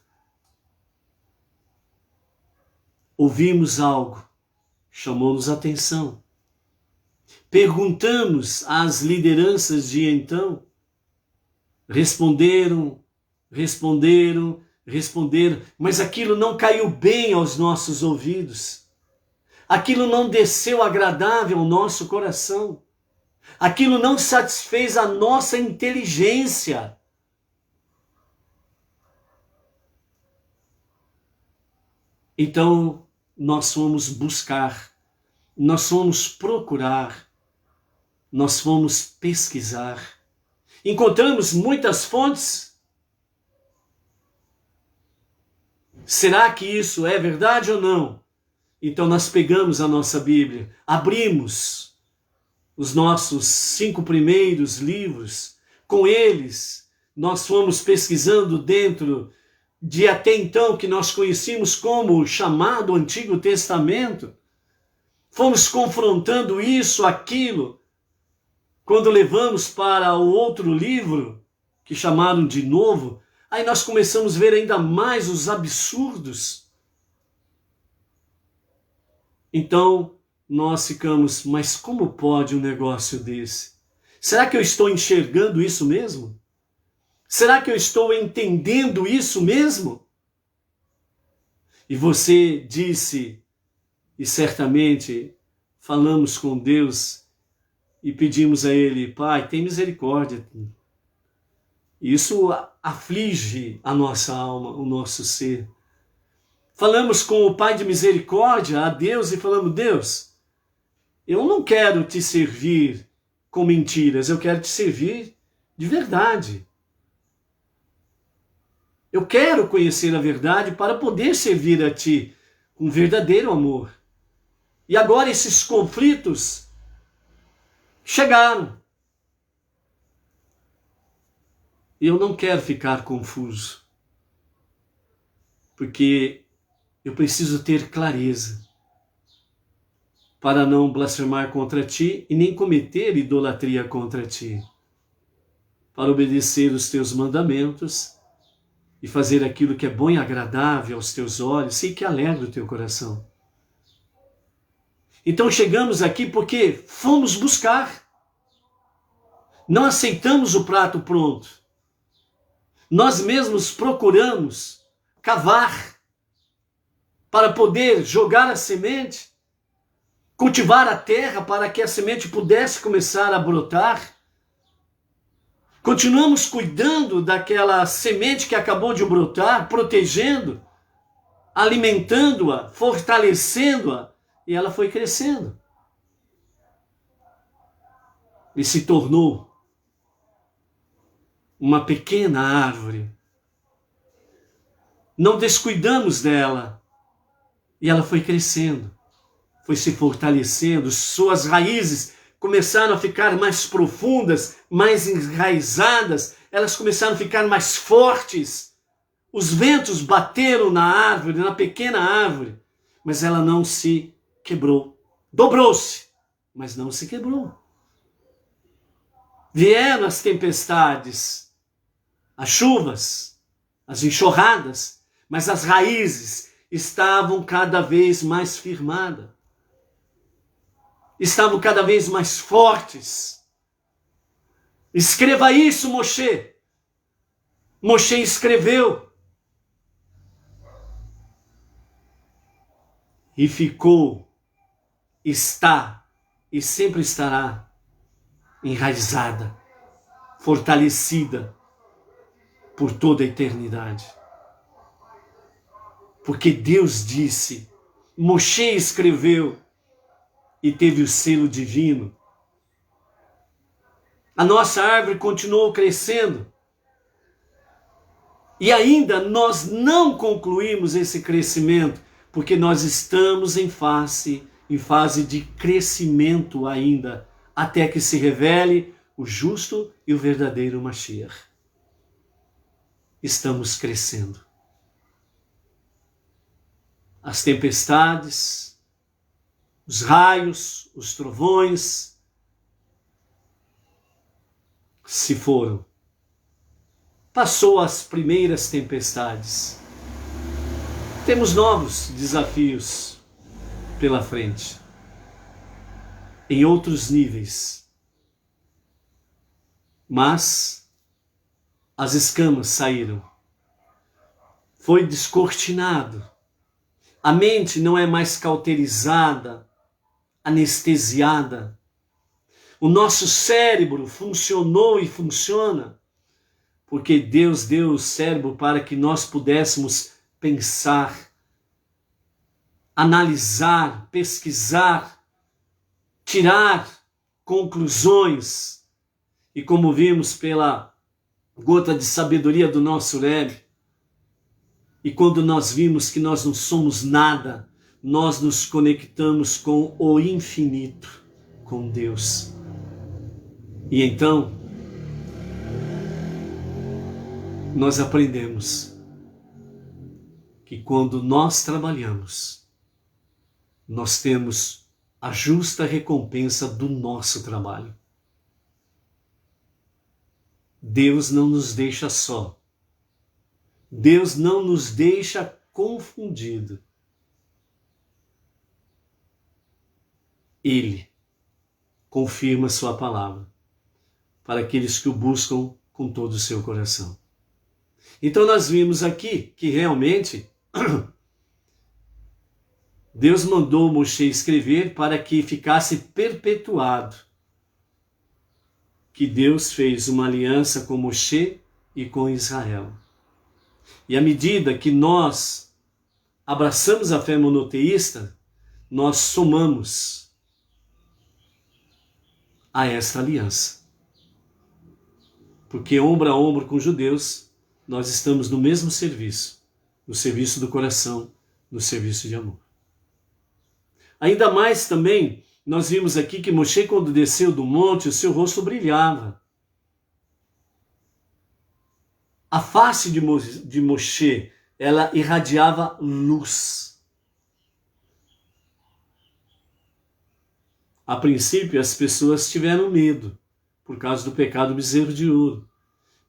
Ouvimos algo, chamou-nos a atenção. Perguntamos às lideranças de então, responderam, mas aquilo não caiu bem aos nossos ouvidos. Aquilo não desceu agradável ao nosso coração. Aquilo não satisfez a nossa inteligência. Então, nós fomos buscar, nós fomos procurar, nós fomos pesquisar. Encontramos muitas fontes. Será que isso é verdade ou não? Então nós pegamos a nossa Bíblia, abrimos os nossos 5 primeiros livros, com eles nós fomos pesquisando dentro de até então que nós conhecíamos como o chamado Antigo Testamento, fomos confrontando isso, aquilo, quando levamos para o outro livro, que chamaram de Novo, aí nós começamos a ver ainda mais os absurdos. Então, nós ficamos, mas como pode um negócio desse? Será que eu estou enxergando isso mesmo? Será que eu estou entendendo isso mesmo? E você disse, e certamente falamos com Deus e pedimos a Ele, Pai, tem misericórdia. Isso aflige a nossa alma, o nosso ser. Falamos com o Pai de misericórdia, a Deus, e falamos, Deus, eu não quero te servir com mentiras, eu quero te servir de verdade. Eu quero conhecer a verdade para poder servir a ti com verdadeiro amor. E agora esses conflitos chegaram. E eu não quero ficar confuso. porque eu preciso ter clareza para não blasfemar contra ti e nem cometer idolatria contra ti, para obedecer os teus mandamentos e fazer aquilo que é bom e agradável aos teus olhos e que alegra o teu coração. Então chegamos aqui porque fomos buscar. Não aceitamos o prato pronto. Nós mesmos procuramos cavar para poder jogar a semente, cultivar a terra para que a semente pudesse começar a brotar. Continuamos cuidando daquela semente que acabou de brotar, protegendo, alimentando-a, fortalecendo-a, e ela foi crescendo. E se tornou uma pequena árvore. Não descuidamos dela. E ela foi crescendo, foi se fortalecendo, suas raízes começaram a ficar mais profundas, mais enraizadas, elas começaram a ficar mais fortes. Os ventos bateram na árvore, na pequena árvore, mas ela não se quebrou. Dobrou-se, mas não se quebrou. Vieram as tempestades, as chuvas, as enxurradas, mas as raízes estavam cada vez mais firmadas. Estavam cada vez mais fortes. Escreva isso, Moshe. Moshe escreveu. E ficou, está e sempre estará enraizada, fortalecida por toda a eternidade. Porque Deus disse, Moshe escreveu e teve o selo divino. A nossa árvore continuou crescendo. E ainda nós não concluímos esse crescimento, porque nós estamos em fase de crescimento ainda, até que se revele o justo e o verdadeiro Mashiach. Estamos crescendo. As tempestades, os raios, os trovões se foram. Passou as primeiras tempestades. Temos novos desafios pela frente, em outros níveis. Mas as escamas saíram. Foi descortinado. A mente não é mais cauterizada, anestesiada. O nosso cérebro funcionou e funciona porque Deus deu o cérebro para que nós pudéssemos pensar, analisar, pesquisar, tirar conclusões. E como vimos pela gota de sabedoria do nosso Rebbe, e quando nós vimos que nós não somos nada, nós nos conectamos com o infinito, com Deus. E então, nós aprendemos que quando nós trabalhamos, nós temos a justa recompensa do nosso trabalho. Deus não nos deixa só. Deus não nos deixa confundido. Ele confirma sua palavra para aqueles que o buscam com todo o seu coração. Então nós vimos aqui que realmente Deus mandou Moshe escrever para que ficasse perpetuado que Deus fez uma aliança com Moshe e com Israel. E à medida que nós abraçamos a fé monoteísta, nós somamos a esta aliança. Porque ombro a ombro com os judeus, nós estamos no mesmo serviço, no serviço do coração, no serviço de amor. Ainda mais também, nós vimos aqui que Moshe, quando desceu do monte, o seu rosto brilhava. A face de Moshe ela irradiava luz. A princípio, as pessoas tiveram medo por causa do pecado do bezerro de ouro.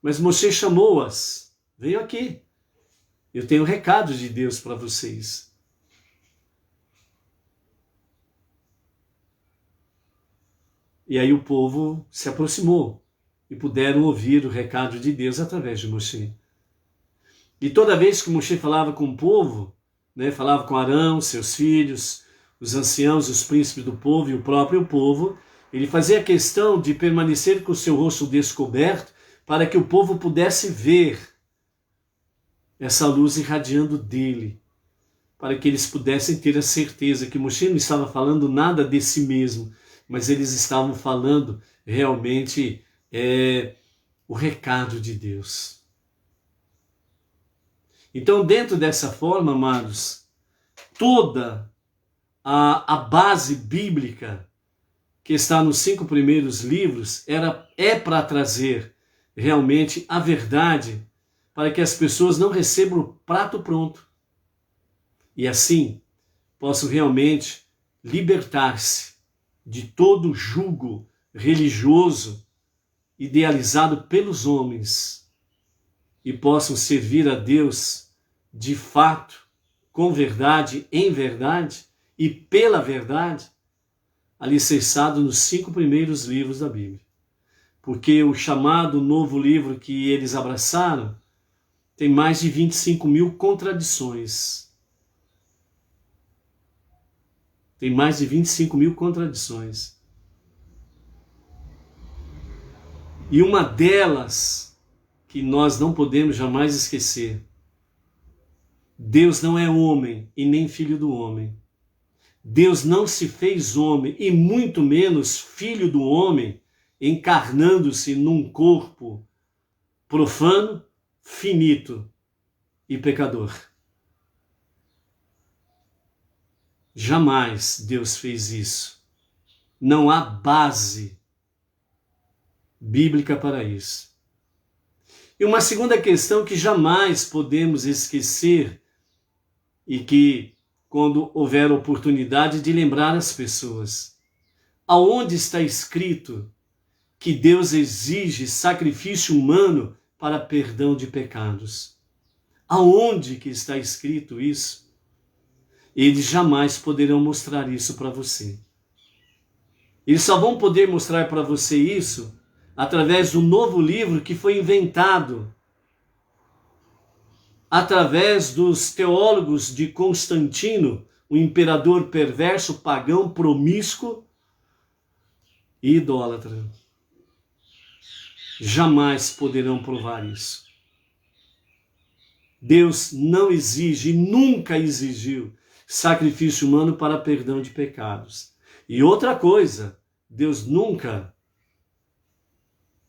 Mas Moshe chamou-as. Venham aqui. Eu tenho um recado de Deus para vocês. E aí o povo se aproximou e puderam ouvir o recado de Deus através de Moshe. E toda vez que Moshe falava com o povo, né, falava com Arão, seus filhos, os anciãos, os príncipes do povo e o próprio povo, ele fazia questão de permanecer com o seu rosto descoberto para que o povo pudesse ver essa luz irradiando dele, para que eles pudessem ter a certeza que Moshe não estava falando nada de si mesmo, mas eles estavam falando realmente o recado de Deus. Então, dentro dessa forma, amados, toda a base bíblica que está nos 5 primeiros livros é para trazer realmente a verdade, para que as pessoas não recebam o prato pronto e assim possam realmente libertar-se de todo jugo religioso idealizado pelos homens e possam servir a Deus de fato, com verdade, em verdade e pela verdade, alicerçado nos 5 primeiros livros da Bíblia. Porque o chamado novo livro que eles abraçaram tem mais de 25.000 contradições. Tem mais de 25.000 contradições. E uma delas que nós não podemos jamais esquecer: Deus não é homem e nem filho do homem. Deus não se fez homem e muito menos filho do homem, encarnando-se num corpo profano, finito e pecador. Jamais Deus fez isso. Não há base bíblica para isso. E uma segunda questão que jamais podemos esquecer e que, quando houver oportunidade de lembrar as pessoas, aonde está escrito que Deus exige sacrifício humano para perdão de pecados? Aonde que está escrito isso? Eles jamais poderão mostrar isso para você. Eles só vão poder mostrar para você isso através do novo livro que foi inventado através dos teólogos de Constantino, o imperador perverso, pagão, promíscuo e idólatra. Jamais poderão provar isso. Deus não exige, nunca exigiu sacrifício humano para perdão de pecados. E outra coisa, Deus nunca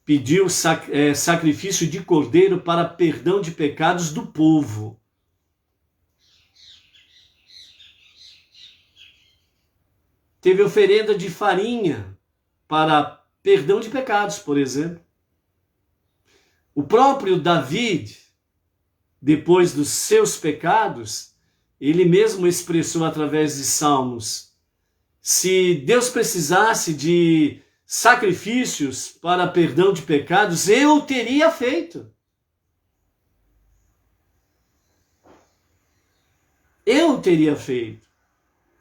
pediu sacrifício de cordeiro para perdão de pecados do povo. Teve oferenda de farinha para perdão de pecados, por exemplo. O próprio Davi, depois dos seus pecados, ele mesmo expressou através de salmos: se Deus precisasse de sacrifícios para perdão de pecados, eu teria feito. Eu teria feito.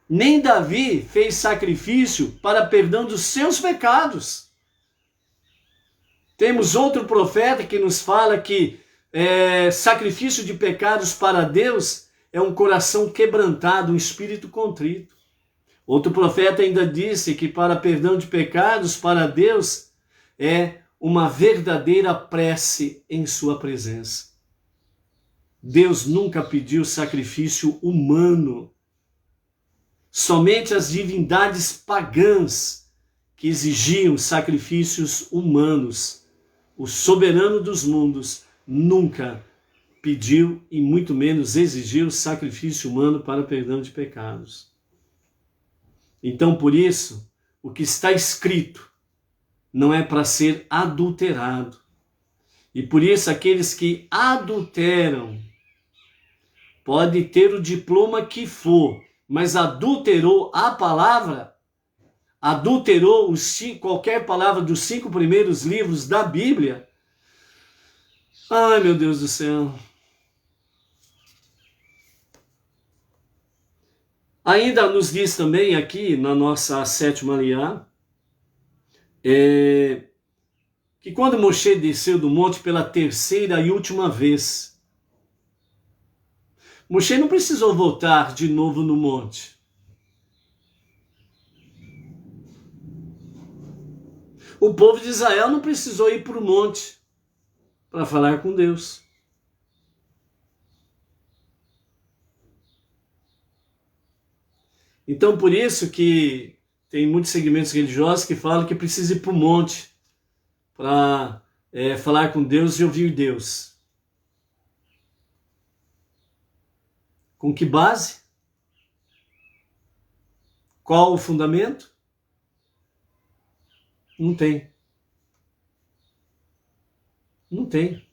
Nem Davi fez sacrifício para perdão dos seus pecados. Temos outro profeta que nos fala que sacrifício de pecados para Deus é um coração quebrantado, um espírito contrito. Outro profeta ainda disse que para perdão de pecados para Deus é uma verdadeira prece em sua presença. Deus nunca pediu sacrifício humano. Somente as divindades pagãs que exigiam sacrifícios humanos. O soberano dos mundos nunca pediu e muito menos exigiu sacrifício humano para perdão de pecados. Então, por isso, o que está escrito não é para ser adulterado. E por isso, aqueles que adulteram pode ter o diploma que for, mas adulterou a palavra, adulterou qualquer palavra dos 5 primeiros livros da Bíblia. Ai, meu Deus do céu. Ainda nos diz também aqui na nossa 7ª aliá, que quando Moshe desceu do monte pela 3ª e última vez, Moshe não precisou voltar de novo no monte. O povo de Israel não precisou ir para o monte para falar com Deus. Então, por isso que tem muitos segmentos religiosos que falam que precisa ir para o monte para falar com Deus e ouvir Deus. Com que base? Qual o fundamento? Não tem. Não tem.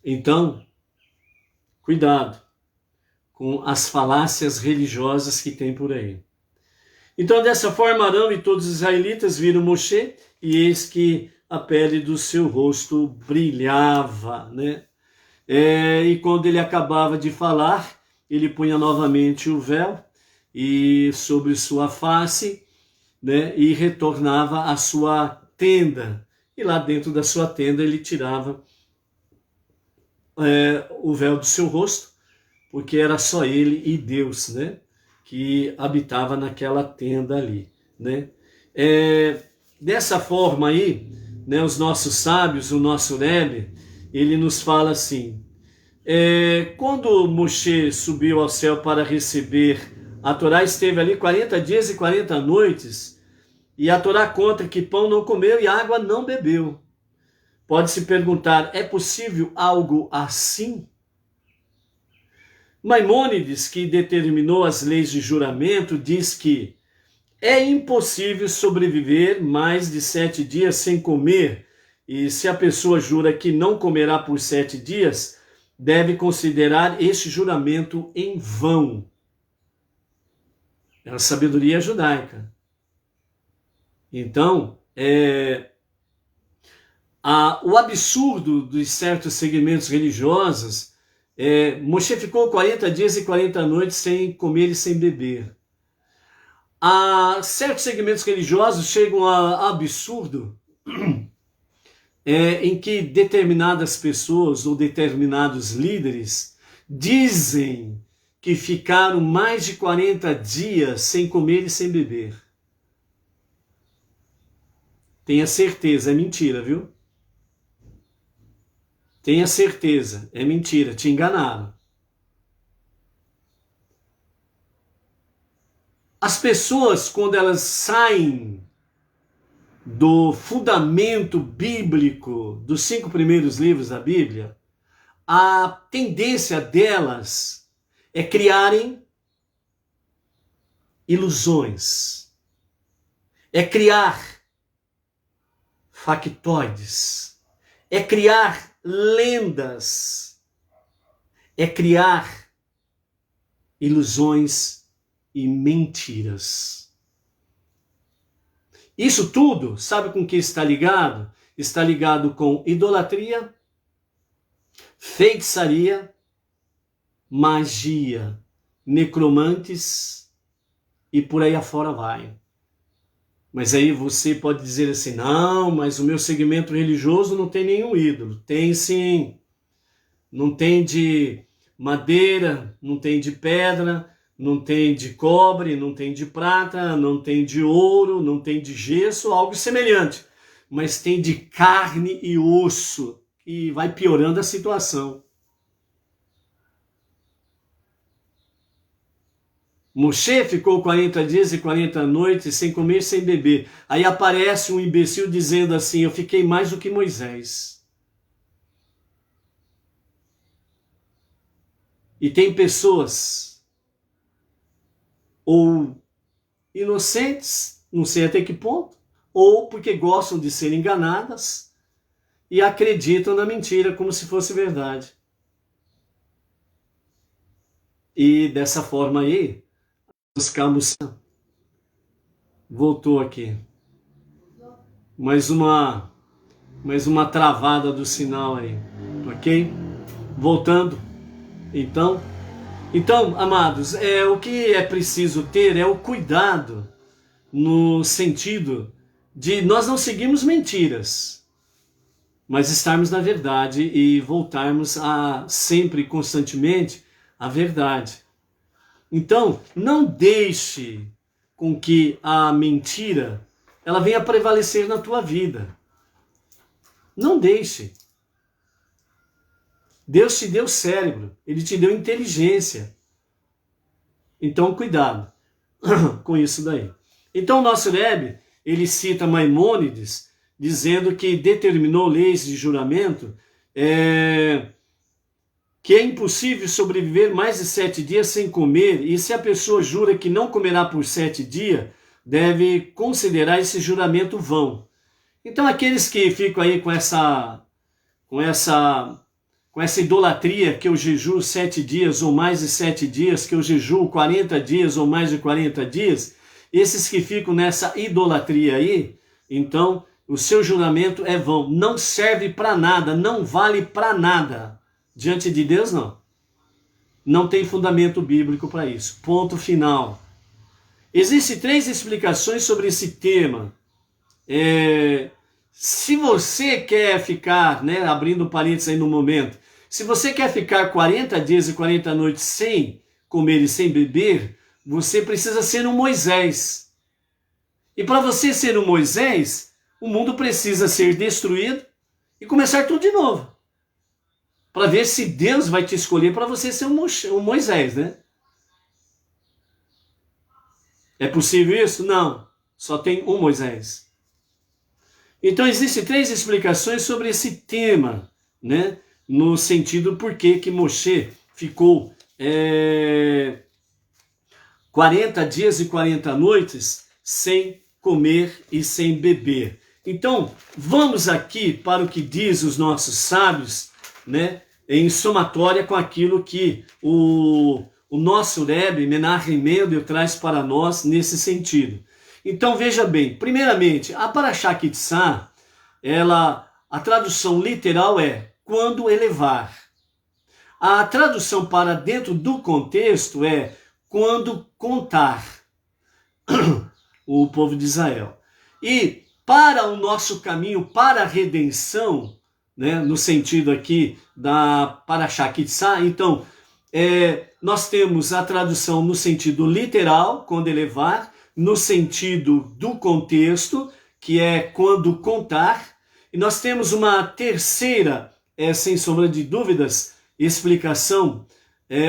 Então, cuidado com as falácias religiosas que tem por aí. Então, dessa forma, Arão e todos os israelitas viram Moshe, e eis que a pele do seu rosto brilhava, né? E quando ele acabava de falar, ele punha novamente o véu e sobre sua face, né? E retornava à sua tenda. E lá dentro da sua tenda ele tirava o véu do seu rosto, porque era só ele e Deus, né, que habitava naquela tenda ali, né. Dessa forma aí, né, os nossos sábios, o nosso Rebbe, ele nos fala assim, quando Moshe subiu ao céu para receber a Torá, esteve ali 40 dias e 40 noites, e a Torá conta que pão não comeu e água não bebeu. Pode-se perguntar, é possível algo assim? Maimônides, que determinou as leis de juramento, diz que é impossível sobreviver mais de 7 dias sem comer, e se a pessoa jura que não comerá por 7 dias, deve considerar este juramento em vão. É a sabedoria judaica. Então, o absurdo dos certos segmentos religiosos, Moshe ficou 40 dias e 40 noites sem comer e sem beber. Certos segmentos religiosos chegam a absurdo em que determinadas pessoas ou determinados líderes dizem que ficaram mais de 40 dias sem comer e sem beber. Tenha certeza, é mentira, viu? Tenha certeza, é mentira, te enganaram. As pessoas, quando elas saem do fundamento bíblico dos 5 primeiros livros da Bíblia, a tendência delas é criarem ilusões, é criar factoides, é criar lendas, é criar ilusões e mentiras. Isso tudo, sabe com que está ligado? Está ligado com idolatria, feitiçaria, magia, necromantes e por aí afora vai. Mas aí você pode dizer assim, não, mas o meu segmento religioso não tem nenhum ídolo. Tem sim. Não tem de madeira, não tem de pedra, não tem de cobre, não tem de prata, não tem de ouro, não tem de gesso, algo semelhante. Mas tem de carne e osso, e vai piorando a situação. Moshe ficou 40 dias e 40 noites sem comer e sem beber. Aí aparece um imbecil dizendo assim, eu fiquei mais do que Moisés. E tem pessoas, ou inocentes, não sei até que ponto, ou porque gostam de ser enganadas, e acreditam na mentira como se fosse verdade. E dessa forma aí, buscamos... Voltou aqui. Mais uma travada do sinal aí, ok? Voltando, então, amados, o que é preciso ter é o cuidado no sentido de nós não seguirmos mentiras, mas estarmos na verdade e voltarmos a sempre, constantemente, a verdade. Então, não deixe com que a mentira ela venha prevalecer na tua vida. Não deixe. Deus te deu cérebro, Ele te deu inteligência. Então, cuidado com isso daí. Então, o nosso Rebbe, ele cita Maimônides, dizendo que determinou leis de juramento, que é impossível sobreviver mais de 7 dias sem comer, e se a pessoa jura que não comerá por 7 dias, deve considerar esse juramento vão. Então, aqueles que ficam aí com essa idolatria, que eu jejuo 7 dias ou mais de 7 dias, que eu jejuo 40 dias ou mais de 40 dias, esses que ficam nessa idolatria aí, então o seu juramento é vão, não serve para nada, não vale para nada. Diante de Deus, não. Não tem fundamento bíblico para isso. Ponto final. Existem 3 explicações sobre esse tema. Se você quer ficar, abrindo parênteses aí no momento, se você quer ficar 40 dias e 40 noites sem comer e sem beber, você precisa ser um Moisés. E para você ser um Moisés, o mundo precisa ser destruído e começar tudo de novo. Para ver se Deus vai te escolher para você ser um Moisés, né? É possível isso? Não. Só tem um Moisés. Então, existem 3 explicações sobre esse tema, né? No sentido por que Moshe ficou 40 dias e 40 noites sem comer e sem beber. Então, vamos aqui para o que diz os nossos sábios, né? Em somatória com aquilo que o nosso Rebbe, Menachem Mendel, traz para nós nesse sentido. Então, veja bem, primeiramente, a Parashá Kitsá, a tradução literal é quando elevar. A tradução para dentro do contexto é quando contar o povo de Israel. E para o nosso caminho, para a redenção, né, no sentido aqui da Parashá Kitsá, então, nós temos a tradução no sentido literal, quando elevar, no sentido do contexto, que é quando contar, e nós temos uma terceira, sem sombra de dúvidas, explicação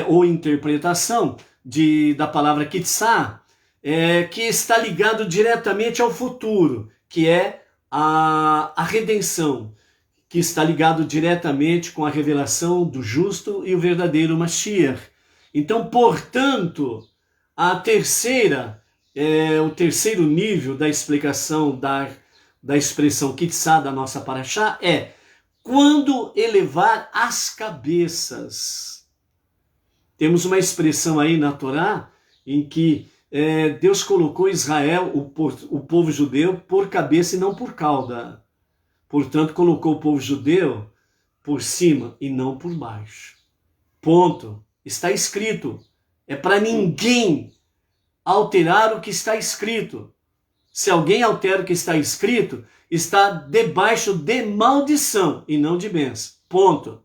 ou interpretação da palavra Kitsá, que está ligado diretamente ao futuro, que é a redenção, que está ligado diretamente com a revelação do justo e o verdadeiro Mashiach. Então, portanto, o terceiro nível da explicação da expressão Kitsá da nossa Parashá é quando elevar as cabeças. Temos uma expressão aí na Torá em que Deus colocou Israel, o povo judeu, por cabeça e não por cauda. Portanto, colocou o povo judeu por cima e não por baixo. Ponto. Está escrito. É para ninguém alterar o que está escrito. Se alguém altera o que está escrito, está debaixo de maldição e não de bênção. Ponto.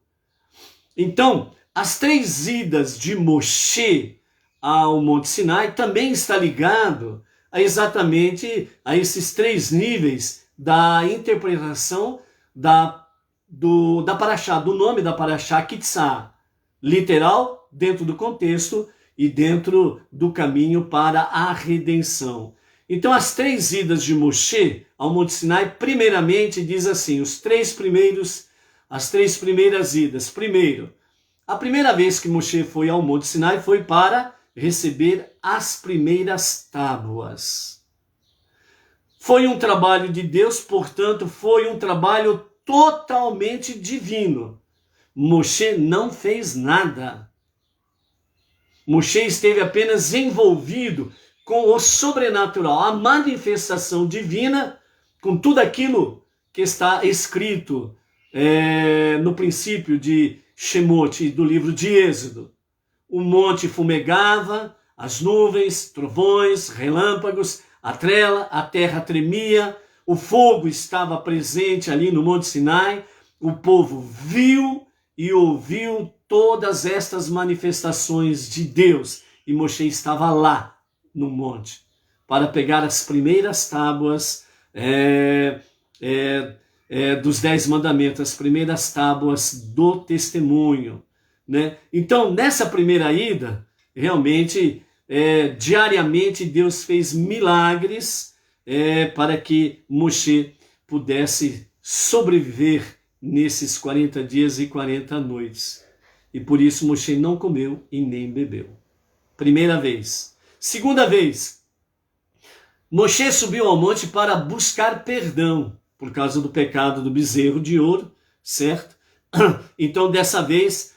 Então, as 3 idas de Moshe ao Monte Sinai também está ligado exatamente a esses 3 níveis da interpretação da Parashá, do nome da Parashá Kitsá. Literal, dentro do contexto e dentro do caminho para a redenção. Então, as 3 idas de Moshe ao Monte Sinai, primeiramente, diz assim, as 3 primeiras idas. Primeiro, a primeira vez que Moshe foi ao Monte Sinai foi para receber as primeiras tábuas. Foi um trabalho de Deus, portanto, foi um trabalho totalmente divino. Moshe não fez nada. Moshe esteve apenas envolvido com o sobrenatural, a manifestação divina, com tudo aquilo que está escrito no princípio de Shemot, do livro de Êxodo. O monte fumegava, as nuvens, trovões, relâmpagos, a terra tremia, o fogo estava presente ali no Monte Sinai, o povo viu e ouviu todas estas manifestações de Deus, e Moshe estava lá no monte para pegar as primeiras tábuas dos 10 mandamentos, as primeiras tábuas do testemunho, né? Então, nessa primeira ida, realmente, diariamente Deus fez milagres para que Moshe pudesse sobreviver nesses 40 dias e 40 noites. E por isso Moshe não comeu e nem bebeu. Primeira vez. Segunda vez, Moshe subiu ao monte para buscar perdão por causa do pecado do bezerro de ouro, certo? Então, dessa vez,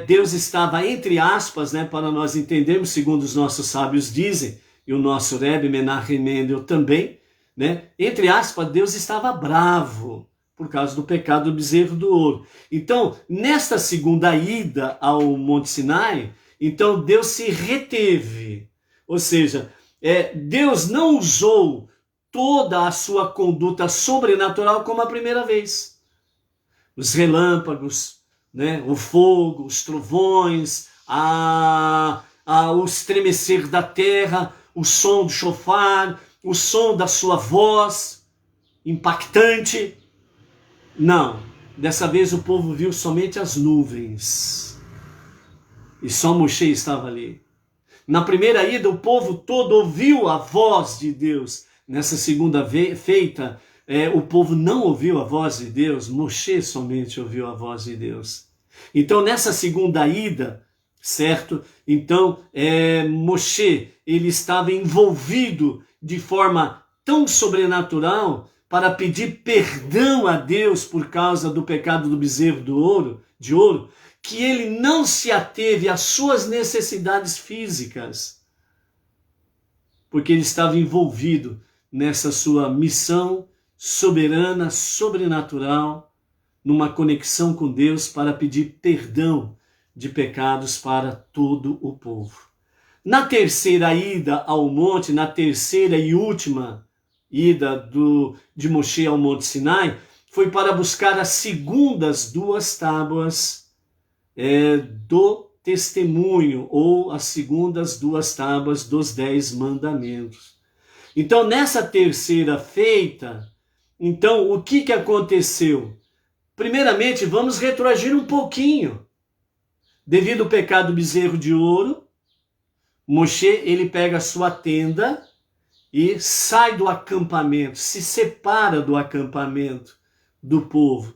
Deus estava, entre aspas, né, para nós entendermos, segundo os nossos sábios dizem, e o nosso Rebbe Menachem Mendel também, né, entre aspas, Deus estava bravo por causa do pecado do bezerro do ouro. Então, nesta segunda ida ao Monte Sinai, então Deus se reteve. Ou seja, Deus não usou toda a sua conduta sobrenatural como a primeira vez. Os relâmpagos, né, o fogo, os trovões, o estremecer da terra, o som do shofar, o som da sua voz impactante. Não, dessa vez o povo viu somente as nuvens. E só Moshe estava ali. Na primeira ida, o povo todo ouviu a voz de Deus. Nessa segunda feita, o povo não ouviu a voz de Deus, Moshe somente ouviu a voz de Deus. Então, nessa segunda ida, certo? Então, Moshe, ele estava envolvido de forma tão sobrenatural para pedir perdão a Deus por causa do pecado do bezerro de ouro, que ele não se ateve às suas necessidades físicas, porque ele estava envolvido nessa sua missão soberana, sobrenatural, numa conexão com Deus para pedir perdão de pecados para todo o povo. Na terceira ida ao monte, na terceira e última ida de Moshe ao Monte Sinai, foi para buscar as segundas 2 tábuas do testemunho, ou as segundas 2 tábuas dos 10 mandamentos. Então, nessa terceira feita, então, o que aconteceu? Primeiramente, vamos retroagir um pouquinho. Devido ao pecado do bezerro de ouro, Moshe, ele pega a sua tenda e sai do acampamento, se separa do acampamento do povo.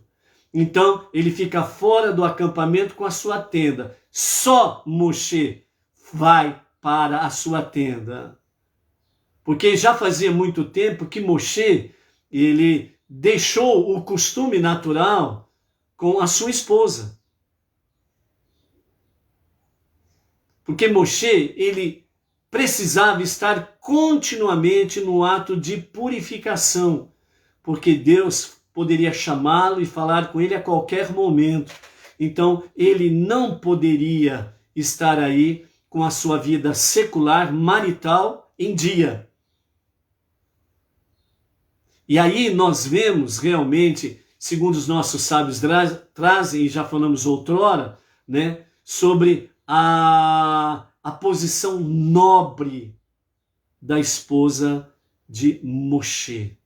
Então, ele fica fora do acampamento com a sua tenda. Só Moshe vai para a sua tenda. Porque já fazia muito tempo que Moshe, ele deixou o costume natural com a sua esposa. Porque Moshe, ele precisava estar continuamente no ato de purificação, porque Deus poderia chamá-lo e falar com ele a qualquer momento. Então, ele não poderia estar aí com a sua vida secular, marital, em dia. E aí nós vemos realmente, segundo os nossos sábios trazem, e já falamos outrora, né, sobre a posição nobre da esposa de Moshe.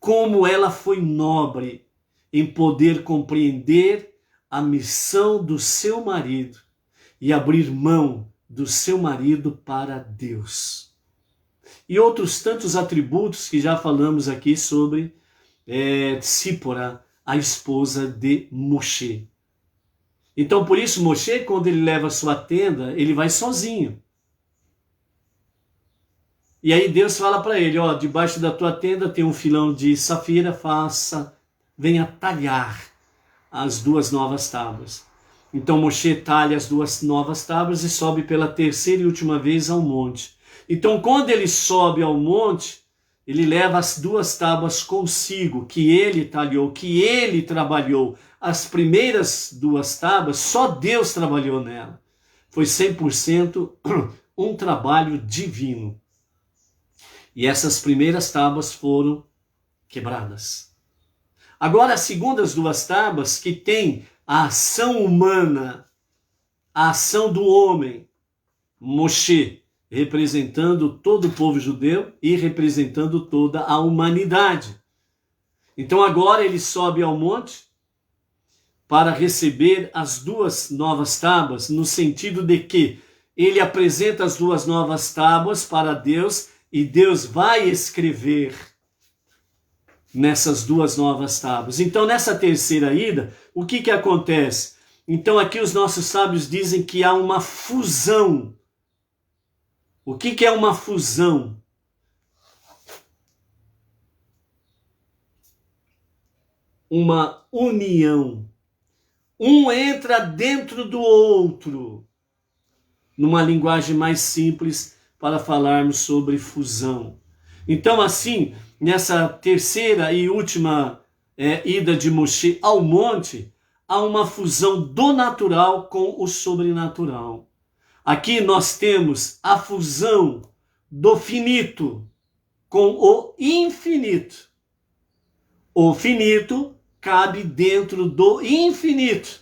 Como ela foi nobre em poder compreender a missão do seu marido e abrir mão do seu marido para Deus. E outros tantos atributos que já falamos aqui sobre Tsípora, a esposa de Moshe. Então, por isso, Moshe, quando ele leva a sua tenda, ele vai sozinho. E aí Deus fala para ele, ó, debaixo da tua tenda tem um filão de safira, venha talhar as 2 novas tábuas. Então Moshe talha as 2 novas tábuas e sobe pela terceira e última vez ao monte. Então quando ele sobe ao monte, ele leva as 2 tábuas consigo, que ele talhou, que ele trabalhou. As primeiras 2 tábuas, só Deus trabalhou nela. Foi 100% um trabalho divino. E essas primeiras tábuas foram quebradas. Agora as segundas 2 tábuas, que tem a ação humana, a ação do homem, Moshe, representando todo o povo judeu e representando toda a humanidade. Então agora ele sobe ao monte para receber as 2 novas tábuas, no sentido de que ele apresenta as 2 novas tábuas para Deus e Deus vai escrever nessas 2 novas tábuas. Então nessa terceira ida, o que acontece? Então aqui os nossos sábios dizem que há uma fusão. O que é uma fusão? Uma união. Um entra dentro do outro. Numa linguagem mais simples para falarmos sobre fusão. Então assim, nessa terceira e última ida de Moshe ao monte, há uma fusão do natural com o sobrenatural. Aqui nós temos a fusão do finito com o infinito. O finito cabe dentro do infinito.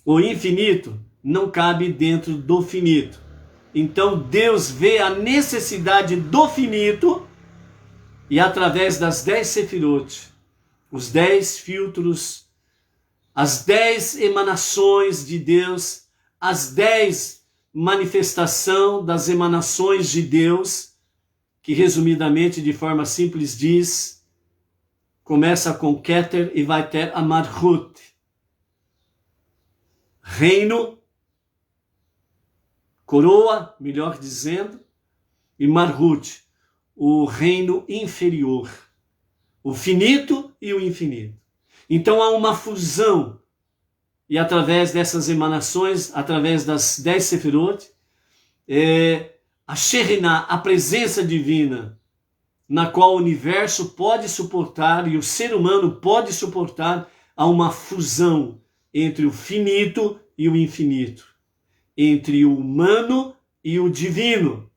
O infinito não cabe dentro do finito. Então Deus vê a necessidade do finito e através das 10 sefirot, os 10 filtros, as 10 emanações de Deus, as 10 manifestações das emanações de Deus, que resumidamente, de forma simples, diz, começa com Keter e vai ter a Malchut. Reino, coroa, melhor dizendo, e Malchut, o reino inferior, o finito e o infinito. Então há uma fusão, e através dessas emanações, através das 10 sefirot, a Shekhinah, a presença divina, na qual o universo pode suportar e o ser humano pode suportar, há uma fusão entre o finito e o infinito, entre o humano e o divino,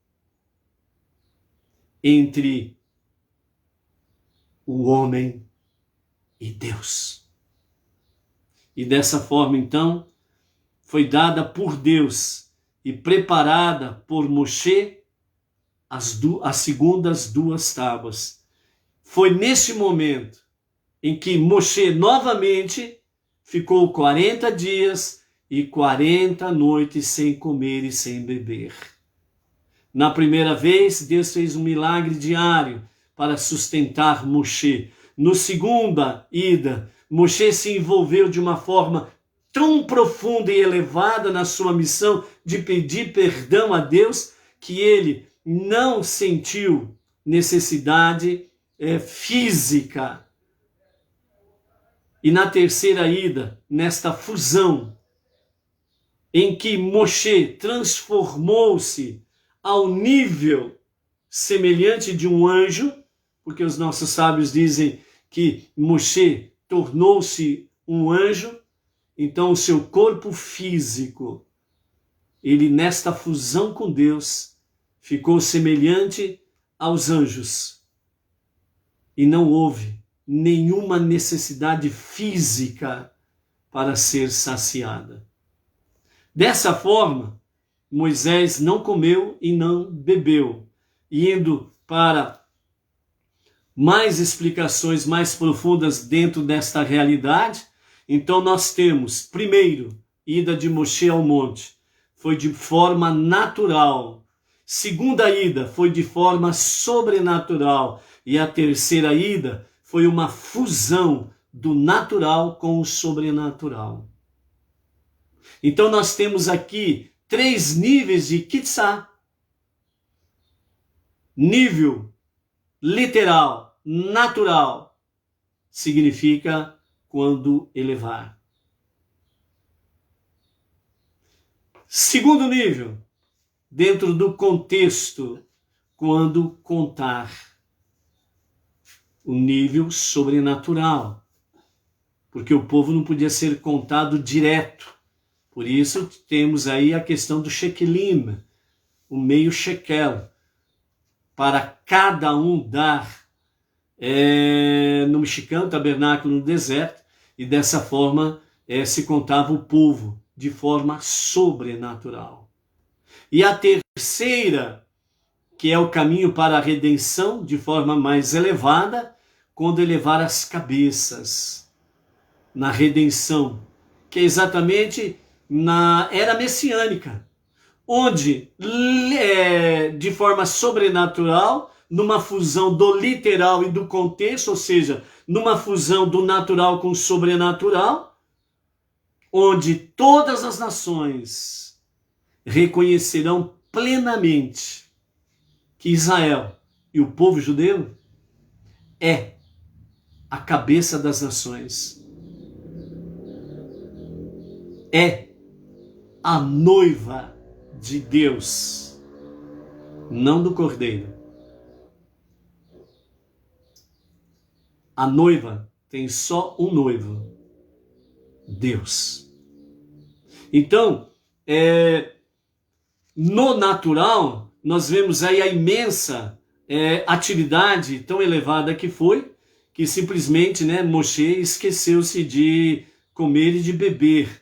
entre o homem e Deus. E dessa forma, então, foi dada por Deus e preparada por Moshe as segundas 2 tábuas. Foi nesse momento em que Moshe novamente ficou 40 dias e 40 noites sem comer e sem beber. Na primeira vez, Deus fez um milagre diário para sustentar Moshe. No segunda ida, Moshe se envolveu de uma forma tão profunda e elevada na sua missão de pedir perdão a Deus, que ele não sentiu necessidade física. E na terceira ida, nesta fusão, em que Moshe transformou-se ao nível semelhante de um anjo, porque os nossos sábios dizem que Moshe tornou-se um anjo, então o seu corpo físico, ele nesta fusão com Deus, ficou semelhante aos anjos. E não houve nenhuma necessidade física para ser saciada. Dessa forma, Moisés não comeu e não bebeu. Indo para mais explicações mais profundas dentro desta realidade, então nós temos, primeiro, ida de Moshe ao monte, foi de forma natural. Segunda ida foi de forma sobrenatural. E a terceira ida foi uma fusão do natural com o sobrenatural. Então nós temos aqui 3 níveis de Kitzá. Nível literal, natural, significa quando elevar. Segundo nível, dentro do contexto, quando contar. O nível sobrenatural, porque o povo não podia ser contado direto. Por isso temos aí a questão do shekelim, o meio shekel, para cada um dar no mexicano, tabernáculo no deserto, e dessa forma se contava o povo de forma sobrenatural. E a terceira, que é o caminho para a redenção de forma mais elevada, quando elevar as cabeças na redenção, que é exatamente na era messiânica, onde de forma sobrenatural, numa fusão do literal e do contexto, ou seja, numa fusão do natural com o sobrenatural, onde todas as nações reconhecerão plenamente que Israel e o povo judeu é a cabeça das nações, é a noiva de Deus, não do Cordeiro. A noiva tem só um noivo, Deus. Então, no natural, nós vemos aí a imensa atividade tão elevada que foi, que simplesmente Moshe esqueceu-se de comer e de beber.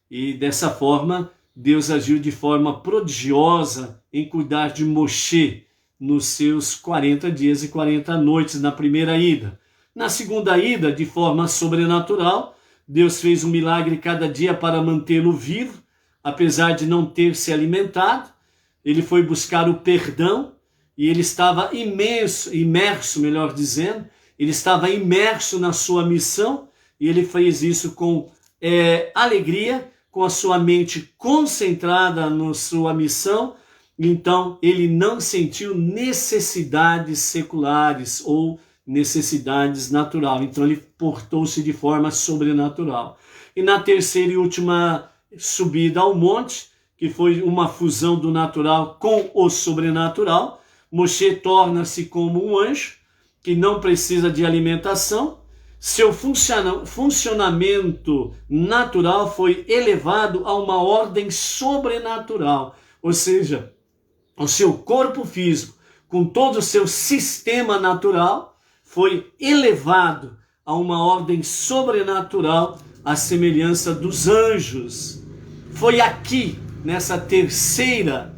E dessa forma, Deus agiu de forma prodigiosa em cuidar de Moshe nos seus 40 dias e 40 noites na primeira ida. Na segunda ida, de forma sobrenatural, Deus fez um milagre cada dia para mantê-lo vivo, apesar de não ter se alimentado. Ele foi buscar o perdão e ele estava imerso, melhor dizendo, ele estava imerso na sua missão e ele fez isso com alegria, com a sua mente concentrada na sua missão. Então ele não sentiu necessidades seculares ou necessidades naturais. Então ele portou-se de forma sobrenatural. E na terceira e última subida ao monte, que foi uma fusão do natural com o sobrenatural, Moshe torna-se como um anjo que não precisa de alimentação. Seu funcionamento natural foi elevado a uma ordem sobrenatural, ou seja, o seu corpo físico, com todo o seu sistema natural, foi elevado a uma ordem sobrenatural, à semelhança dos anjos. Foi aqui, nessa terceira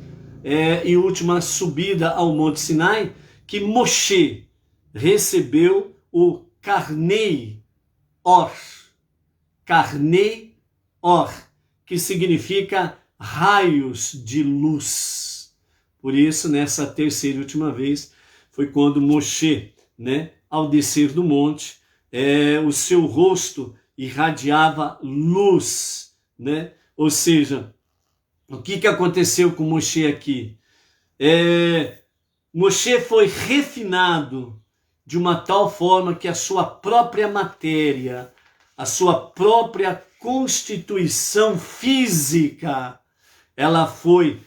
e última subida ao Monte Sinai, que Moshe recebeu o Karnei Or, que significa raios de luz. Por isso, nessa terceira e última vez, foi quando Moshe, ao descer do monte, o seu rosto irradiava luz, Ou seja, o que aconteceu com Moshe aqui? Moshe foi refinado de uma tal forma que a sua própria matéria, a sua própria constituição física, ela foi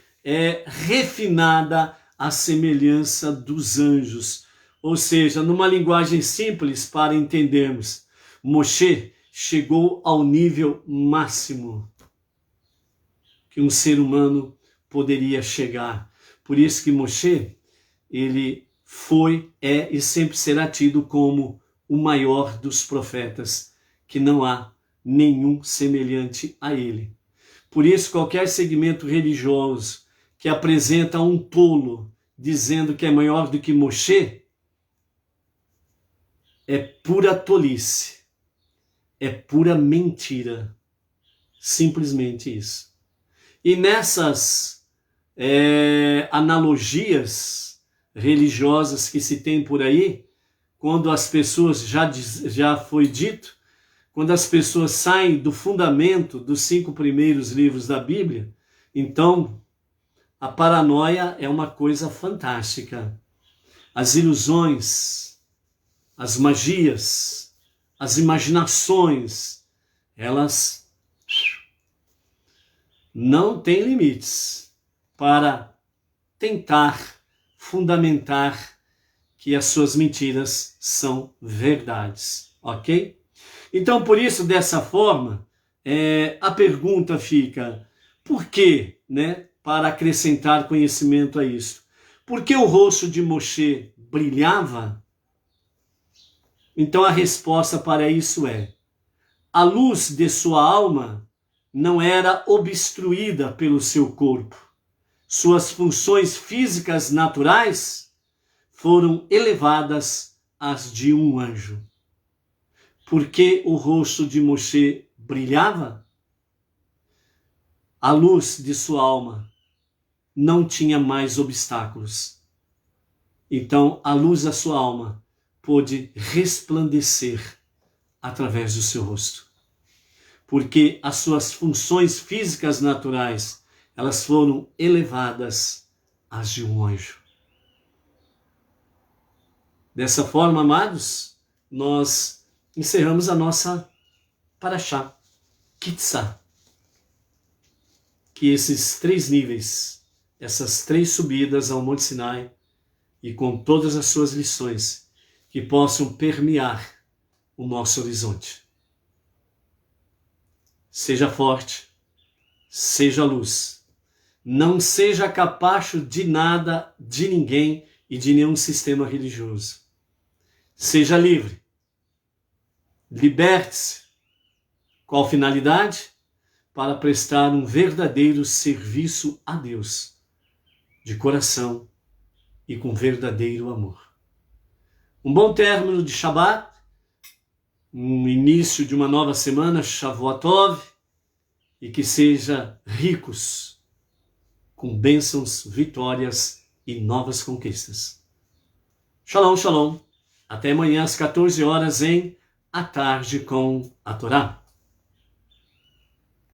refinada à semelhança dos anjos. Ou seja, numa linguagem simples para entendermos, Moshe chegou ao nível máximo que um ser humano poderia chegar. Por isso que Moshe, ele foi, e sempre será tido como o maior dos profetas, que não há nenhum semelhante a ele. Por isso, qualquer segmento religioso que apresenta um tolo dizendo que é maior do que Moshe, é pura tolice, é pura mentira, simplesmente isso. E nessas analogias religiosas que se tem por aí, quando as pessoas, já foi dito, quando as pessoas saem do fundamento dos 5 primeiros livros da Bíblia, Então, a paranoia é uma coisa fantástica. As ilusões, as magias, as imaginações, elas não têm limites para tentar fundamentar que as suas mentiras são verdades, ok? Então, por isso, dessa forma, a pergunta fica, por quê, né? Para acrescentar conhecimento a isso. Por que o rosto de Moshe brilhava? Então a resposta para isso é: a luz de sua alma não era obstruída pelo seu corpo. Suas funções físicas naturais foram elevadas às de um anjo. Por que o rosto de Moshe brilhava? A luz de sua alma não tinha mais obstáculos. Então, a luz da sua alma pôde resplandecer através do seu rosto. Porque as suas funções físicas naturais, elas foram elevadas às de um anjo. Dessa forma, amados, nós encerramos a nossa Parashá, Kitzá. Que esses 3 níveis, essas 3 subidas ao Monte Sinai, e com todas as suas lições, que possam permear o nosso horizonte. Seja forte, seja luz. Não seja capacho de nada, de ninguém e de nenhum sistema religioso. Seja livre. Liberte-se. Qual finalidade? Para prestar um verdadeiro serviço a Deus, de coração e com verdadeiro amor. Um bom término de Shabat, um início de uma nova semana, Shavuot Tov, e que seja ricos, com bênçãos, vitórias e novas conquistas. Shalom, shalom. Até amanhã às 14 horas em A Tarde com a Torá.